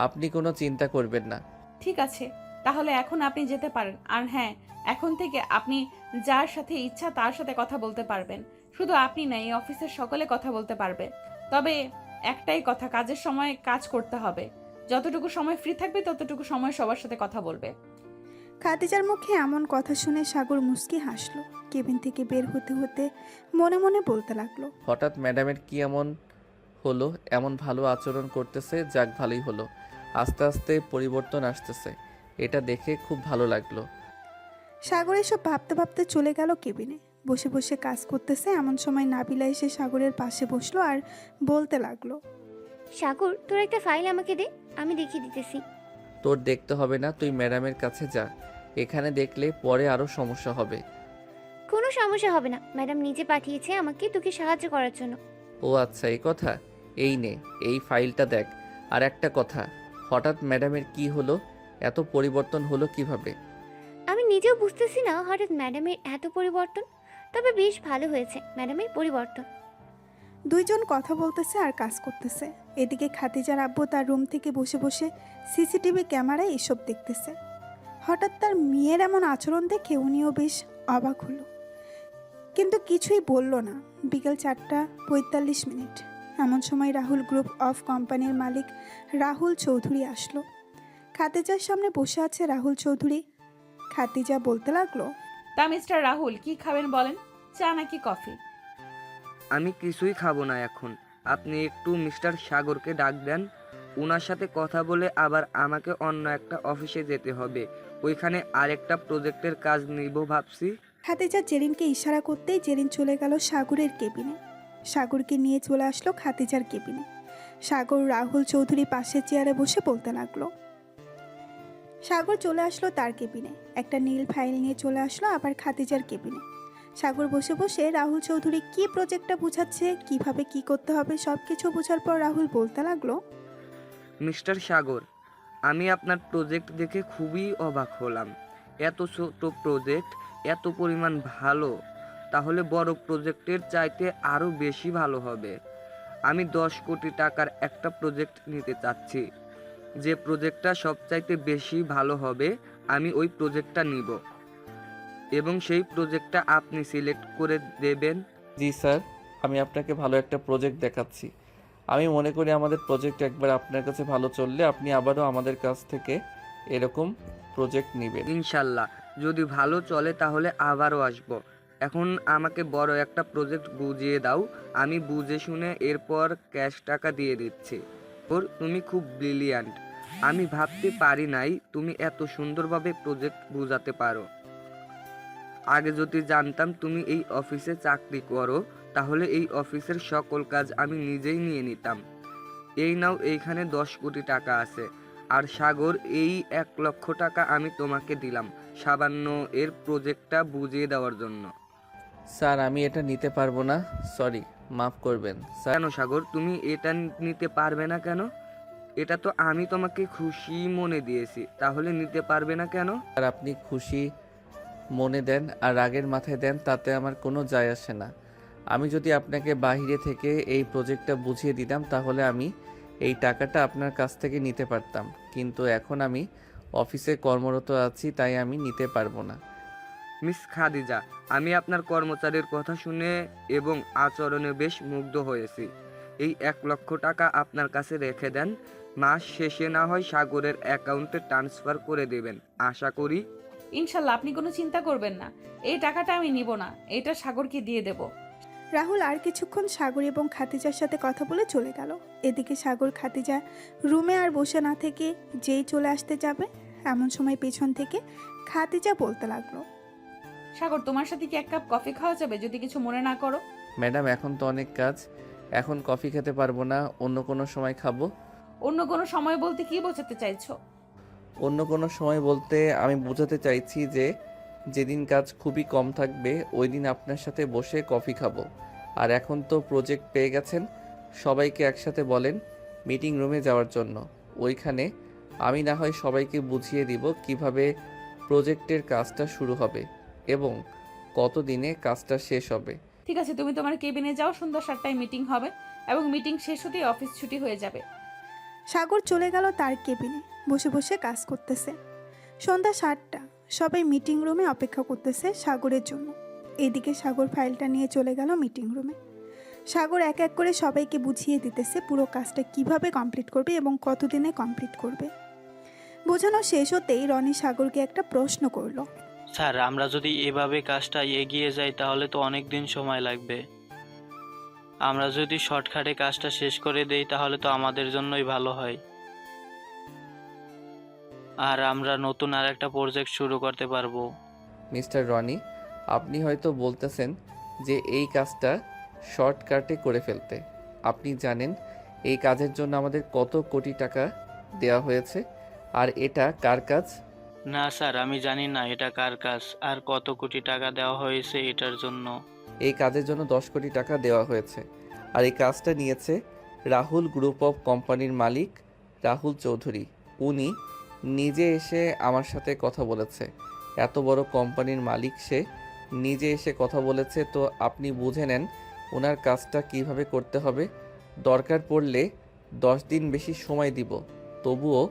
আপনি কোনো চিন্তা করবেন না। ঠিক আছে, তাহলে এখন আপনি যেতে পারেন। আর হ্যাঁ, এখন থেকে আপনি যার সাথে ইচ্ছা তার সাথে কথা বলতে পারবেন। শুধু আপনি না, এই অফিসের সকলে কথা বলতে পারবে। তবে একটাই কথা, কাজের সময় কাজ করতে হবে। যতটুকু সময় ফ্রি থাকবে ততটুকু সময় সবার সাথে কথা বলবে। খাদিজার মুখে এমন কথা শুনে সাগর মুচকি হাসলো। কেবিন থেকে বের হতে হতে মনে মনে বলতে লাগলো, হঠাৎ ম্যাডামের কি এমন হলো, এমন ভালো আচরণ করতেছে, যাক ভালোই হলো। আস্তে আস্তে পরিবর্তন আসতেছে, এটা দেখে খুব ভালো লাগলো। সাগর এসব ভাবতে ভাবতে চলে গেল কেবিনে। বসে বসে কাজ করতেছে এমন সময় নাবিলা এসে সাগরের পাশে বসলো আর বলতে লাগলো, সাগর, তোর একটা ফাইল আমাকে দে, আমি দেখিয়ে দিতেছি। তোর দেখতে হবে না, তুই ম্যাডামের কাছে যা। এখানে দেখলে পরে আরও সমস্যা হবে। কোনো সমস্যা হবে না, ম্যাডাম নিজে পাঠিয়েছে আমাকে তোকে সাহায্য করার জন্য। ও আচ্ছা, এই কথা। এই নে, এই ফাইলটা দেখ। আর একটা কথা, হঠাৎ ম্যাডামের কি হলো, এত পরিবর্তন হলো কিভাবে? আমি নিজেও বুঝতেছি না হঠাৎ ম্যাডামের এত পরিবর্তন, তবে বেশ ভালো হয়েছে ম্যাডামের পরিবর্তন। দুইজন কথা বলতেছে আর কাজ করতেছে। এদিকে খাদিজার আব্বু তার রুম থেকে বসে বসে সিসিটিভি ক্যামেরায় এসব দেখতেছে। হঠাৎ তার মেয়ের এমন আচরণ দেখে উনিও বেশ অবাক হলো, কিন্তু কিছুই বলল না। বিকেল 4:45। এমন সময় রাহুল গ্রুপ অফ কোম্পানির মালিক রাহুল চৌধুরী আসলো। খাদিজার সামনে বসে আছে রাহুল চৌধুরী। খাদিজা বলতে লাগলো, তা মিস্টার রাহুল, কি খাবেন বলেন, চা নাকি কফি? আমি কিছুই খাবো না এখন। আপনি একটু মিস্টার সাগরকে ডাক দেন। ওনার সাথে কথা বলে আবার আমাকে অন্য একটা অফিসে যেতে হবে, ওইখানে আরেকটা প্রজেক্টের কাজ নিব ভাবছি। খাদিজা জেরিনকে ইশারা করতেই জেরিন চলে গেল সাগরের কেবিনে। সাগরকে নিয়ে চলে আসলো খাদিজার কেবিনে। সাগর রাহুল চৌধুরী পাশের চেয়ারে বসে বলতে লাগলো। সাগর চলে আসলো তার কেবিনে, একটা নীল ফাইল নিয়ে চলে আসলো আবার খাদিজার কেবিনে। সাগর বসে বসে রাহুল চৌধুরী কি প্রজেক্টটা বুঝাচ্ছে, কিভাবে কি করতে হবে সব কিছু বোঝার পর রাহুল বলতে লাগলো, মিস্টার সাগর, আমি আপনার প্রজেক্ট দেখে খুবই অবাক হলাম। এত ছোট প্রজেক্ট, এত পরিমাণ ভালো, তাহলে বড় প্রজেক্টের চাইতে আরও বেশি ভালো হবে। আমি 10 কোটি টাকার একটা প্রজেক্ট নিতে চাচ্ছি। যে প্রজেক্টটা সবচাইতে বেশি ভালো হবে আমি ওই প্রজেক্টটা নিব, এবং সেই প্রজেক্টটা আপনি সিলেক্ট করে দেবেন। জি স্যার, আমি আপনাকে ভালো একটা প্রজেক্ট দেখাচ্ছি। আমি মনে করি আমাদের প্রজেক্ট একবার আপনার কাছে ভালো চললে আপনি আবারও আমাদের কাছ থেকে এরকম প্রজেক্ট নেবেন। ইনশাল্লাহ, যদি ভালো চলে তাহলে আবারও আসব। এখন আমাকে বড় একটা প্রজেক্ট বুঝিয়ে দাও, আমি বুঝে শুনে এরপর ক্যাশ টাকা দিয়ে দিচ্ছি। ওর তুমি খুব ব্রিলিয়ান্ট। আমি ভাবতে পারি নাই তুমি এত সুন্দরভাবে প্রজেক্ট বুঝাতে পারো। আগে যদি জানতাম তুমি এই অফিসে চাকরি করো, তাহলে এই অফিসের সকল কাজ আমি নিজেই নিয়ে নিতাম। এই নাও, এইখানে 10 কোটি টাকা আছে। আর সাগর, এই 1 লক্ষ টাকা আমি তোমাকে দিলাম সামান্য এর প্রজেক্টটা বুঝিয়ে দেওয়ার জন্য। স্যার, আমি এটা নিতে পারবো না, সরি, মাফ করবেন স্যার। কেন সাগর, তুমি এটা নিতে পারবে না কেন? এটা তো আমি তোমাকে খুশি মনে দিয়েছি, তাহলে নিতে পারবে না কেন? আর আপনি খুশি মনে দেন আর রাগের মাথায় দেন, তাতে আমার কোনো যায় আসে না। আমি যদি আপনাকে বাইরে থেকে এই প্রজেক্টটা বুঝিয়ে দিতাম তাহলে আমি এই টাকাটা আপনার কাছ থেকে নিতে পারতাম, কিন্তু এখন আমি অফিসে কর্মরত আছি, তাই আমি নিতে পারবো না। মিস খাদিজা, আমি আপনার কর্মচারীর কথা শুনে এবং আচরণে বেশ মুগ্ধ হয়েছি। এই 1 লক্ষ টাকা আপনার কাছে রেখে দেন, মাস শেষে না হয় সাগরের অ্যাকাউন্টে ট্রান্সফার করে দেবেন আশা করি। ইনশাল্লাহ, আপনি কোনো চিন্তা করবেন না, এই টাকাটা আমি নিব না, এটা সাগরকে দিয়ে দেব। রাহুল আর কিছুক্ষণ সাগর এবং খাদিজার সাথে কথা বলে চলে গেল। এদিকে সাগর খাদিজা রুমে আর বসে না থেকে যেই চলে আসতে যাবে, এমন সময় পেছন থেকে খাদিজা বলতে লাগলো, সাগর, তোমার সাথে কি 1 কাপ কফি খাওয়া যাবে, যদি কিছু মনে না করো? ম্যাডাম, এখন তো অনেক কাজ, এখন কফি খেতে পারবো না, অন্য কোনো সময় খাবো। অন্য কোনো সময় বলতে কি বোঝাতে চাইছো? অন্য কোনো সময় বলতে আমি বোঝাতে চাইছি যে যেদিন কাজ খুবই কম থাকবে ওই দিন আপনার সাথে বসে কফি খাবো। আর এখন তো প্রজেক্ট পেয়ে গেছেন, সবাইকে একসাথে বলেন মিটিং রুমে যাওয়ার জন্য। ওইখানে আমি না হয় সবাইকে বুঝিয়ে দিব কিভাবে প্রজেক্টের কাজটা শুরু হবে এবং কত দিনে কাজটা শেষ হবে। ঠিক আছে, তুমি তোমার কেবিনে যাও, সন্ধ্যা 7টায় মিটিং হবে এবং মিটিং শেষ হতেই অফিস ছুটি হয়ে যাবে। সাগর চলে গেল তার কেবিনে, বসে বসে কাজ করতেছে। সন্ধ্যা 7টা, সবাই মিটিং রুমে অপেক্ষা করতেছে সাগরের জন্য। এদিকে সাগর ফাইলটা নিয়ে চলে গেল মিটিং রুমে। সাগর এক এক করে সবাইকে বুঝিয়ে দিতেছে পুরো কাজটা কিভাবে কমপ্লিট করবে এবং কতদিনে কমপ্লিট করবে। বোঝানো শেষ হতেই রনি সাগরকে একটা প্রশ্ন করলো। স্যার, আমরা যদি এভাবে কাজটা এগিয়ে যাই তাহলে তো অনেক দিন সময় লাগবে। আমরা যদি শর্টকাটে কাজটা শেষ করে দেই তাহলে তো আমাদের জন্যই ভালো হয়, আর আমরা নতুন আর একটা প্রজেক্ট শুরু করতে পারবো। মিস্টার রনি, আপনি হয়তো বলতেছেন যে এই কাজটা শর্টকাটে করে ফেলতে। আপনি জানেন এই কাজের জন্য আমাদের কত কোটি টাকা দেওয়া হয়েছে, আর এটা কার কাজ? না স্যার, আমি জানি না এটা কার কাজ আর কত কোটি টাকা দেওয়া হয়েছে এটার জন্য। এই কাজের জন্য 10 কোটি টাকা দেওয়া হয়েছে, আর এই কাজটা নিয়েছে রাহুল গ্রুপ অফ কোম্পানির মালিক রাহুল চৌধুরী। উনি নিজে এসে আমার সাথে কথা বলেছে। এত বড় কোম্পানির মালিক, সে নিজে এসে কথা বলেছে, তো আপনি বুঝে নেন ওনার কাজটা কিভাবে করতে হবে। দরকার পড়লে 10 দিন বেশি সময় দিব, তবুও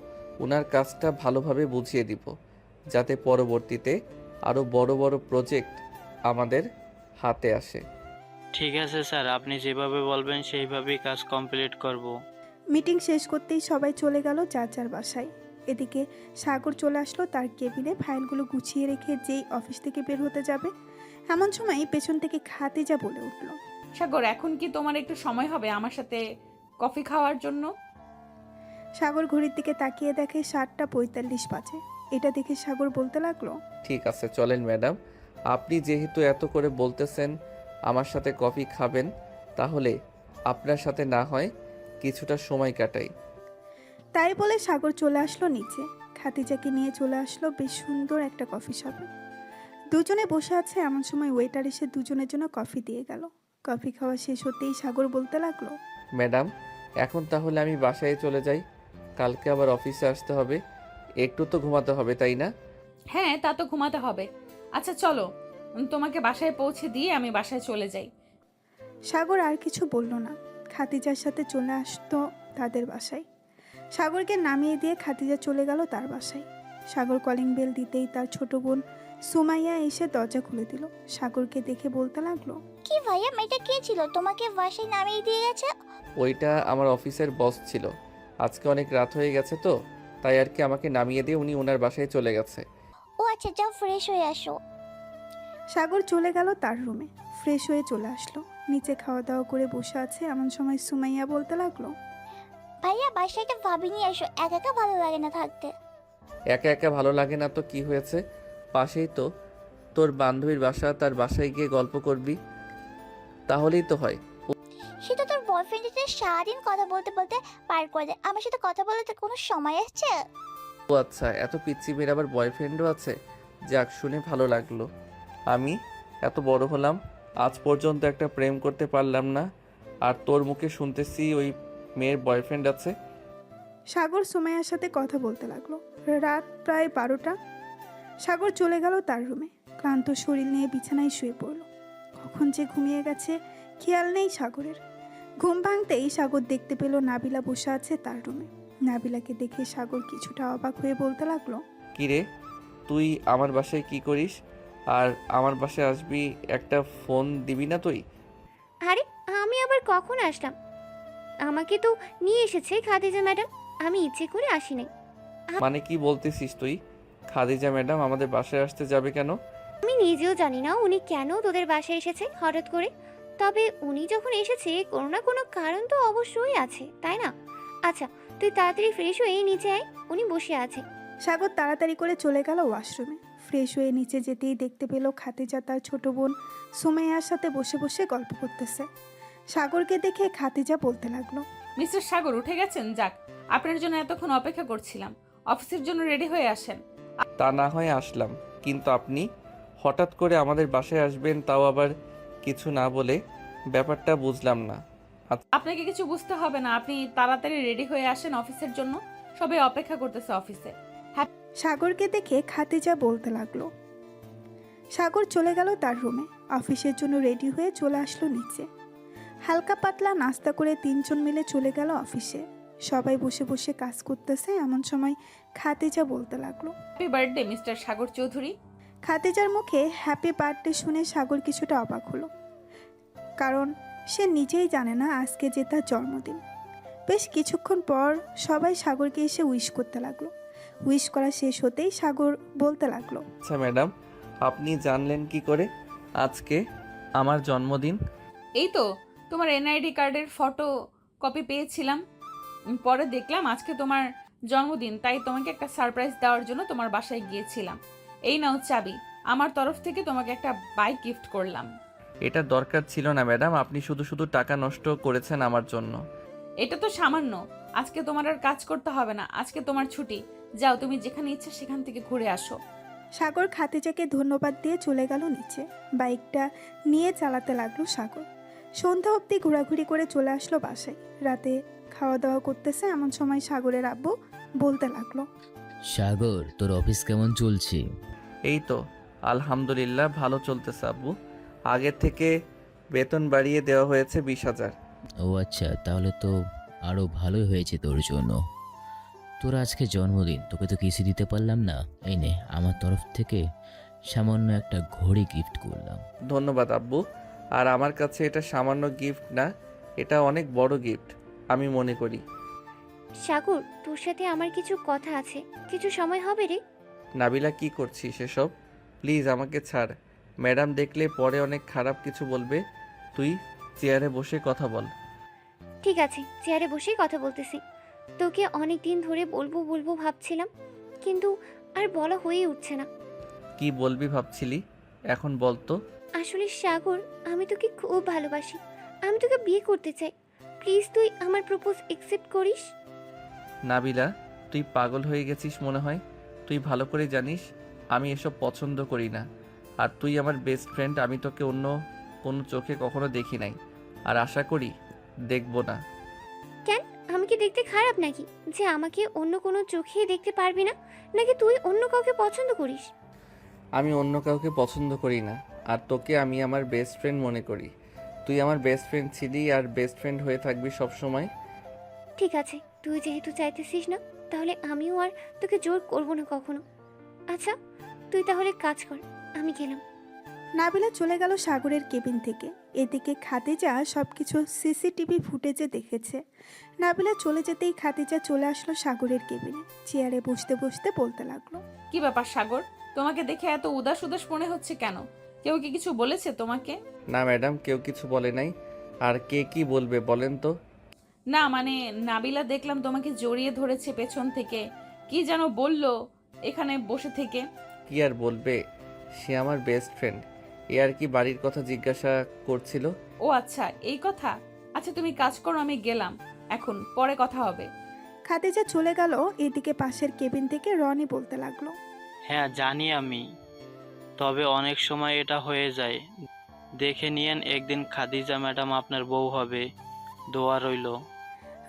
ওনার কাজটা ভালোভাবে বুঝিয়ে দিব, যাতে পরবর্তীতে আরও বড় বড় প্রজেক্ট আমাদের হাতে আসে। ঠিক আছে স্যার, আপনি যেভাবে বলবেন সেইভাবেই কাজ কমপ্লিট করব। মিটিং শেষ করতেই সবাই চলে গেল যার যার বাসায়। এদিকে সাগর চলে আসলো তার কেবিনে ফাইলগুলো গুছিয়ে রেখে যেই অফিস থেকে বের হতে যাবে, এমন সময় পেছন থেকে খাদিজা বলে উঠল। সাগর, এখন কি তোমার একটু সময় হবে আমার সাথে কফি খাওয়ার জন্য? সাগর ঘড়ির দিকে তাকিয়ে দেখে 7:45 বাজে। এটা দেখে সাগর বলতে লাগলো, ঠিক আছে, চলেন ম্যাডাম। আপনি যেহেতু এত করে বলতেছেন আমার সাথে কফি খাবেন, তাহলে আপনার সাথে না হয় কিছুটা সময় কাটাই। তাই বলে সাগর চলে আসলো নিচে। খাদিজাকে নিয়ে চলে আসলো বেশ সুন্দর একটা কফি শপে। দুজনে বসে আছে, এমন সময় ওয়েটার এসে দুজনের জন্য কফি দিয়ে গেল। কফি খাওয়া শেষ হতেই সাগর বলতে লাগলো, ম্যাডাম, এখন তাহলে আমি বাসায় চলে যাই। কালকে আবার অফিসে আসতে হবে, একটু তো ঘুমাতে হবে, তাই না? হ্যাঁ, তা তো ঘুমাতে হবে। আচ্ছা চলো, তোমাকে বাসায় পৌঁছে দিয়ে আমি বাসায় চলে যাই। সাগর আর কিছু বলল না, খাদিজার সাথে চলে আসতো তাদের বাসায়। সাগরকে নামিয়ে দিয়ে খাদিজা চলে গেল তার বাসায়। সাগর কলিং বেল দিতেই তার ছোট বোন সুমাইয়া এসে দরজা খুলে দিল। সাগরকে দেখে বলতে লাগলো, কি ভাইয়া, মেয়েটা কে ছিল তোমাকে বাসায় নামিয়ে দিয়ে গেছে? ওইটা আমার অফিসের বস ছিল। আজকে অনেক রাত হয়ে গেছে তো, তাই আর কি আমাকে নামিয়ে দিয়ে উনি ওনার বাসায় চলে গেছে। ও আচ্ছা, যাও ফ্রেশ হয়ে আসো। সাগর চলে গেল তার রুমে, ফ্রেশ হয়ে চলে আসলো। নিচে খাওয়া দাওয়া করে বসে আছে, এমন সময় সুমাইয়া বলতে লাগলো, ভাইয়া বাসায় একটা ভাবি নিয়ে আসো, একা একা ভালো লাগে না থাকতে। একা একা ভালো লাগে না তো কি হয়েছে? পাশেই তো তোর বান্ধবীর বাসা, তার বাসায় গিয়ে গল্প করবি, তাহলেই তো হয়। সেটা তোর বয়ফ্রেন্ডের সাথে সারাদিন কথা বলতে বলতে পার করে দেয়, আমার সাথে কথা বলতে কোনো সময় আসছে? ও আচ্ছা, এত পিচ্ছি মেয়ের আবার বয়ফ্রেন্ডও আছে? যাক, শুনে ভালো লাগলো। আমি এত বড় হলাম, আজ পর্যন্ত একটা প্রেম করতে পারলাম না, আর তোর মুখে শুনতেছি ওই মেয়ের বয়ফ্রেন্ড আছে। সাগর সুমাইয়ার সাথে কথা বলতে লাগলো। রাত প্রায় 12টা। সাগর চলে গেল তার রুমে, ক্লান্ত শরীর নিয়ে বিছানায় শুয়ে পড়ল। কখন যে ঘুমিয়ে গেছে খেয়াল নেই সাগরের। ঘুম ভাঙতেই সাগর দেখতে পেল নাবিলা বসে আছে তার রুমে। নাবিলাকে দেখে সাগর কিছুটা অবাক হয়ে বলতে লাগলো, কিরে, তুই আমার বাসায় কি করিস? আর আমার বাসায় আসবি, একটা ফোন দিবি না তুই? আরে আমি আবার কখন আসলাম? আমাকে তো নিয়ে এসেছে খাদিজা ম্যাডাম, আমি ইচ্ছে করে আসিনি। মানে কি বলতেছিস তুই? খাদিজা ম্যাডাম আমাদের বাসায় আসতে যাবে কেন? আমি নিজেও জানি না উনি কেন তোদের বাসায় এসেছে হঠাৎ করে, তবে উনি যখন এসেছে কোনো না কোনো কারণ তো অবশ্যই আছে, তাই না? আচ্ছা তুই তাড়াতাড়ি ফ্রেশ হয়ে নিচে আয়, উনি বসে আছে। সাগর তাড়াতাড়ি করে চলে গেল ওয়াশরুমে। ফ্রেশ হয়ে নিচে যেতেই দেখতে পেল খাদিজা তার ছোট বোন সুমাইয়ার সাথে বসে বসে গল্প করতেছে। সাগরকে দেখে খাদিজা বলতে লাগলো, মিস্টার সাগর উঠে গেছেন? যাক, আপনার জন্য এতক্ষণ অপেক্ষা করছিলাম। অফিসের জন্য রেডি হয়ে আসেন। তা না হয় আসলাম, কিন্তু আপনি হঠাৎ করে আমাদের বাসায় আসবেন, তাও আবার কিছু না বলে, ব্যাপারটা বুঝলাম না। আপনাকে কিছু বুঝতে হবে না, আপনি তাড়াতাড়ি রেডি হয়ে আসেন অফিসের জন্য। সবাই অপেক্ষা করতেছে অফিসে। সাগরকে দেখে খাদিজা বলতে লাগলো। সাগর চলে গেল তার রুমে, অফিসের জন্য রেডি হয়ে চলে আসলো নিচে। হালকা পাতলা নাস্তা করে তিনজন মিলে চলে গেল অফিসে। সবাই বসে বসে কাজ করতেছে, এমন সময় খাদিজা বলতে লাগলো, হ্যাপি বার্থডে মিস্টার সাগর চৌধুরী। খাদিজার মুখে হ্যাপি বার্থডে শুনে সাগর কিছুটা অবাক হলো, কারণ সে নিজেই জানে না আজকে যে তার জন্মদিন। বেশ কিছুক্ষণ পর সবাই সাগরকে এসে উইশ করতে লাগলো। উইশ করা শেষ হতেই সাগর বলতে লাগলো, আচ্ছা ম্যাডাম, আপনি জানলেন কি করে আজকে আমার জন্মদিন? এই তো তোমার এনআইডি কার্ডের ফটো কপি পেয়েছিলাম, পরে দেখলাম আজকে তোমার জন্মদিন, তাই তোমাকে একটা সারপ্রাইজ দেওয়ার জন্য তোমার বাসায় গিয়েছিলাম। এই নাও চাবি, আমার তরফ থেকে তোমাকে একটা বাইক গিফট করলাম। এটা দরকার ছিল না ম্যাডাম, আপনি শুধু শুধু টাকা নষ্ট করেছেন আমার জন্য। এটা তো সামান্য, আজকে তোমার আর কাজ করতে হবে না, আজকে তোমার ছুটি, যাও তুমি যেখানে ইচ্ছা সেখান থেকে ঘুরে আসো। সাগর খাদিজাকে ধন্যবাদ দিয়ে চলে গেল নিচে। বাইকটা নিয়ে চালাতে লাগলো সাগর। সন্ধ্যা অবধি ঘোরাঘুরি করে চলে আসলো বাসায়। রাতে খাওয়া দাওয়া করতেছে এমন সময় সাগরের আব্বু বলতে লাগলো, সাগর, তোর অফিস কেমন চলছে? এই তো আলহামদুলিল্লাহ ভালো চলতেছে আব্বু, আগের থেকে বেতন বাড়িয়ে দেওয়া হয়েছে 20,000। ও আচ্ছা, তাহলে তো আরও ভালোই হয়েছে তোর জন্য। তোর আজকে জন্মদিন, তোকে তো কিছু দিতে পারলাম না। এই নে, আমার তরফ থেকে সামান্য একটা ঘড়ি গিফট করলাম। ধন্যবাদ আব্বু, আর আমার কাছে এটা সামান্য গিফট না, এটা অনেক বড় গিফট আমি মনে করি। সাগর, তোর সাথে আমার কিছু কথা আছে, কিছু সময় হবে রে? নাবিলা, কি করছিস এসব? প্লিজ আমাকে ছাড়, ম্যাডাম দেখলে পরে অনেক খারাপ কিছু বলবে। তুই চেয়ারে বসে কথা বল। ঠিক আছে, চেয়ারে বসেই কথা বলতেছি। তোকে অনেক দিন ধরে বলবো বলবো ভাবছিলাম, কিন্তু আর বলা হয়ে উঠছে না। কি বলবি ভাবছিলি, এখন বল তো। আসলে সাগর, আমি তোকে খুব ভালোবাসি, আমি তোকে বিয়ে করতে চাই। প্লিজ তুই আমার প্রপোজ অ্যাকসেপ্ট করিস। নাবিলা, তুই পাগল হয়ে গেছিস মনে হয়। তুই ভালো করে জানিস আমি এসব পছন্দ করি না, আর তুই আমার বেস্ট ফ্রেন্ড, আমি তোকে অন্য কোনো চোখে কখনো দেখি নাই, আর আশা করি দেখবো না। কেন, আমি কি দেখতে খারাপ নাকি যে আমাকে অন্য কোনো চোখে দেখতে পারবি না? নাকি তুই অন্য কাউকে পছন্দ করিস? আমি অন্য কাউকে পছন্দ করি না, আর তোকে আমি আমার বেস্ট ফ্রেন্ড মনে করি। তুই আমার বেস্ট ফ্রেন্ড ছিলি আর বেস্ট ফ্রেন্ড হয়ে থাকবি সব সময়। ঠিক আছে, তুই যেহেতু চাইতেছিস না, তাহলে আমিও আর তোকে জোর করবো না কখনো। আচ্ছা, তুই তাহলে কাজ কর, আমি গেলাম। নাবিলা চলে গেল সাগরের কেবিন থেকে। এদিকে খাদিজা সবকিছু সিসিটিভি ফুটেজে দেখেছে। নাবিলা চলে যেতেই খাদিজা চলে আসলো সাগরের কেবিনে। চেয়ারে বসতে বসতে বলতে লাগলো, কি ব্যাপার সাগর, তোমাকে দেখে এত উদাস উদাস মনে হচ্ছে কেন? কেউ কি কিছু বলেছে তোমাকে? না ম্যাডাম, কেউ কিছু বলে নাই। আর কে কি বলবে বলেন তো? না মানে নাবিলা দেখলাম তোমাকে জড়িয়ে ধরেছে পেছন থেকে, কি যেন বললো এখানে বসে থেকে। কি আর বলবে, সে আমার বেস্ট ফ্রেন্ড। এ আর কি বাড়ির কথা জিজ্ঞাসা করছিল। ও আচ্ছা, এই কথা। আচ্ছা তুমি কাজ করো, আমি গেলাম, এখন পরে কথা হবে। খাদিজা চলে গেল। এদিকে পাশের কেবিন থেকে রনি বলতে লাগলো, হ্যাঁ জানি আমি, তবে অনেক সময় এটা হয়ে যায়। দেখে নিয়েন একদিন খাদিজা ম্যাডাম আপনার বউ হবে, দোয়া রইল।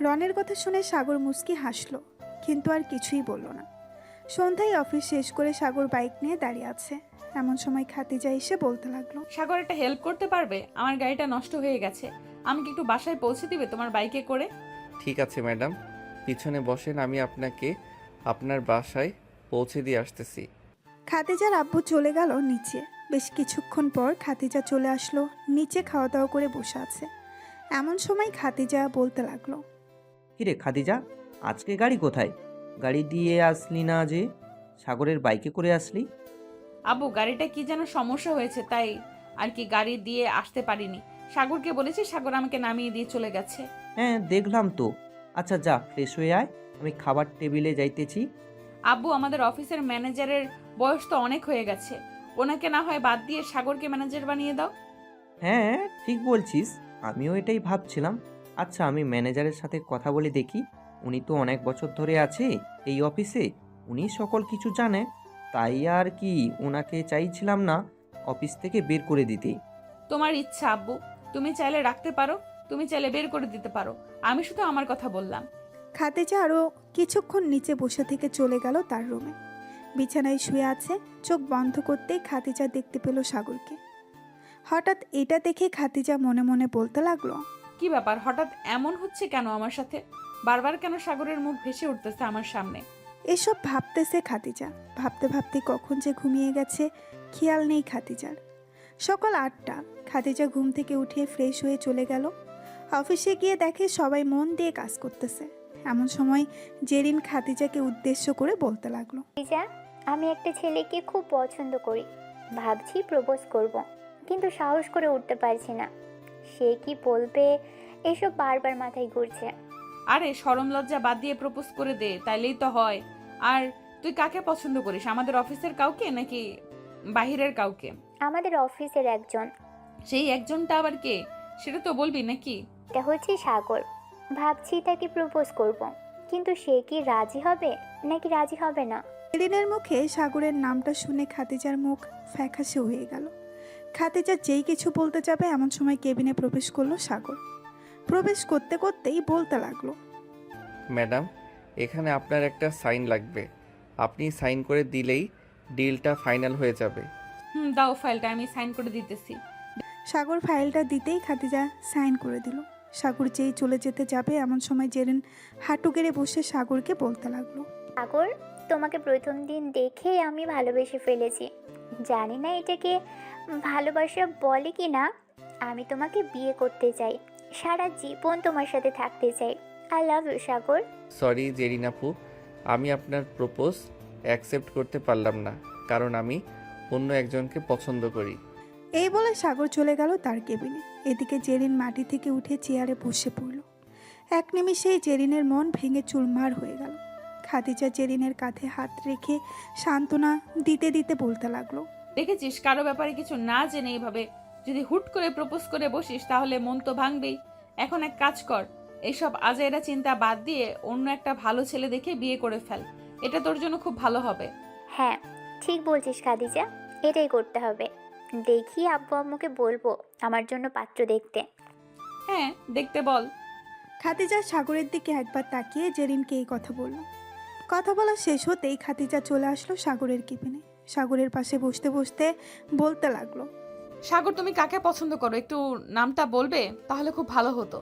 রনের কথা শুনে সাগর মুচকি হাসলো, কিন্তু আর কিছুই বলল না। সন্ধ্যায় অফিস শেষ করে সাগর বাইক নিয়ে দাঁড়িয়ে আছে। এমন সময় খাদিজা এসে বলতে লাগলো, সাগর একটা হেল্প করতে পারবে? আমার গাড়িটা নষ্ট হয়ে গেছে, আমাকে একটু বাসায় পৌঁছে দিবে তোমার বাইকে করে? ঠিক আছে ম্যাডাম, পিছনে বসেন, আমি আপনাকে আপনার বাসায় পৌঁছে দিয়ে আসতেছি। খাদিজার আব্বু চলে গেল নিচে। বেশ কিছুক্ষণ পর খাদিজা চলে আসলো নিচে, খাওয়া দাওয়া করে বসে আছে। এমন সময় খাদিজা বলতে লাগলো, কিরে খাদিজা, আজকে গাড়ি কোথায়? গাড়ি দিয়ে আসলি না যে, সাগরের বাইকে করে আসলি? আব্বু, গাড়িটা কি যেন সমস্যা হয়েছে, তাই আর কি গাড়ি দিয়ে আসতে পারিনি। সাগরকে বলেছি, সাগর আমাকে নামিয়ে দিয়ে চলে গেছে। হ্যাঁ দেখলাম তো। আচ্ছা যা, ফ্রেশ হয়ে আয়, আমি খাবার টেবিলে যাইতেছি। আব্বু, আমাদের অফিসের ম্যানেজারের বয়স তো অনেক হয়ে গেছে, ওনাকে না হয় বাদ দিয়ে সাগরকে ম্যানেজার বানিয়ে দাও। হ্যাঁ ঠিক বলছিস, আমিও এটাই ভাবছিলাম। আচ্ছা আমি ম্যানেজারের সাথে কথা বলে দেখি, উনি তো অনেক বছর ধরে আছে এই অফিসে, উনি সকল কিছু জানে। তাই আর কি ওনাকে চাইছিলাম না অফিস থেকে বের করে দিতে। তোমার ইচ্ছা আব্বু, তুমি চাইলে রাখতে পারো, তুমি চাইলে বের করে দিতে পারো, আমি শুধু আমার কথা বললাম। খাদিজা আরও কিছুক্ষণ নিচে বসে থেকে চলে গেল তার রুমে। বিছানায় শুয়ে আছে। চোখ বন্ধ করতেই খাদিজা দেখতে পেল সাগরকে। হঠাৎ এটা দেখে খাদিজা মনে মনে বলতে লাগলো, কি ব্যাপার, হঠাৎ এমন হচ্ছে কেন আমার সাথে? বারবার কেন সাগরের মুখ ভেসে উঠতেছে আমার সামনে? এসব ভাবতেছে খাদিজা। ভাবতে ভাবতে কখন যে ঘুমিয়ে গেছে খেয়াল নেই খাদিজার। সকাল 8টা। খাদিজা ঘুম থেকে উঠে ফ্রেশ হয়ে চলে গেল। অফিসে গিয়ে দেখে সবাই মন দিয়ে কাজ করতেছে। এমন সময় জেরিন খাদিজাকে উদ্দেশ্য করে বলতে লাগলো, খাদিজা, আমি একটা ছেলেকে খুব পছন্দ করি, ভাবছি প্রপোজ করব, কিন্তু সাহস করে উঠতে পারছি না। সে কি বলবে এসব বারবার মাথায় ঘুরছে। আরে শরম লজ্জা বাদ দিয়ে প্রপোজ করে দে, তাইলেই তো হয়। আর তুই কাকে পছন্দ করিস, আমাদের অফিসের কাউকে নাকি বাহিরের কাউকে? আমাদের অফিসের একজন। সেই একজনটা আবার কে, সেটা তো বলবি নাকি? এটা হচ্ছে সাগর। ভাবছি তাকে প্রপোজ করব, কিন্তু সে কি রাজি হবে নাকি রাজি হবে না। জেরিনের মুখে সাগরের নামটা শুনে খাদিজার মুখ ফ্যাকাশে হয়ে গেল। খাদিজা যেই কিছু বলতে যাবে এমন সময় কেবিনে প্রবেশ করলো সাগর। প্রবেশ করতে করতেই বলতে লাগলো, ম্যাডাম, এখানে আপনার একটা সাইন লাগবে। আপনি সাইন করে দিলেই ডিলটা ফাইনাল হয়ে যাবে। দাও ফাইলটা, আমি সাইন করে দিতেছি। সাগর ফাইলটা দিতেই খাদিজা সাইন করে দিল। সাগর যেই চলে যেতে যাবে এমন সময় জেরিন হাঁটু গেড়ে বসে সাগরকে বলতে লাগলো, সাগর, তোমাকে প্রথম দিন দেখে আমি ভালোবেসে ফেলেছি। জানি না এটাকে ভালোবাসা বলে কি না। আমি তোমাকে বিয়ে করতে চাই, সারা জীবন তোমার সাথে থাকতে চাই। I love you Sagar. Sorry Jerin আপু, আমি আপনার প্রপোজ অ্যাকসেপ্ট করতে পারলাম না, কারণ আমি অন্য একজনকে পছন্দ করি। এই বলে সাগর চলে গেল তার কেবিনে। এদিকে জেরিন মাটি থেকে উঠে চেয়ারে বসে পড়ল। এক নিমিষেই জেরিনের মন ভেঙে চুরমার হয়ে গেল। খাদিজা জেরিনের কাঁধে হাত রেখে সান্ত্বনা দিতে দিতে বলতে লাগলো, দেখেছিস, কারো ব্যাপারে কিছু না জেনে এইভাবে যদি হুট করে প্রপোজ করে বসিস তাহলে মন তো ভাঙবেই। এখন এক কাজ কর, এইসব আজাইরা চিন্তা বাদ দিয়ে অন্য একটা ভালো ছেলে দেখে বিয়ে করে ফেল, এটা তোর জন্য খুব ভালো হবে। হ্যাঁ, ঠিক বলছিস খাদিজা, এটাই করতে হবে। দেখি আব্বু আম্মুকে বলবো আমার জন্য পাত্র দেখতে। হ্যাঁ, দেখতে বল। খাদিজা সাগরের দিকে একবার তাকিয়ে জেরিনকে এই কথা বলল। কথা বলা শেষ হতেই খাদিজা চলে আসলো সাগরের কেবিনে। সাগরের পাশে বসতে বসতে বলতে লাগলো, সাগর, তুমি কাকে পছন্দ করো, একটু নামটা বলবে তাহলে খুব ভালো হতো।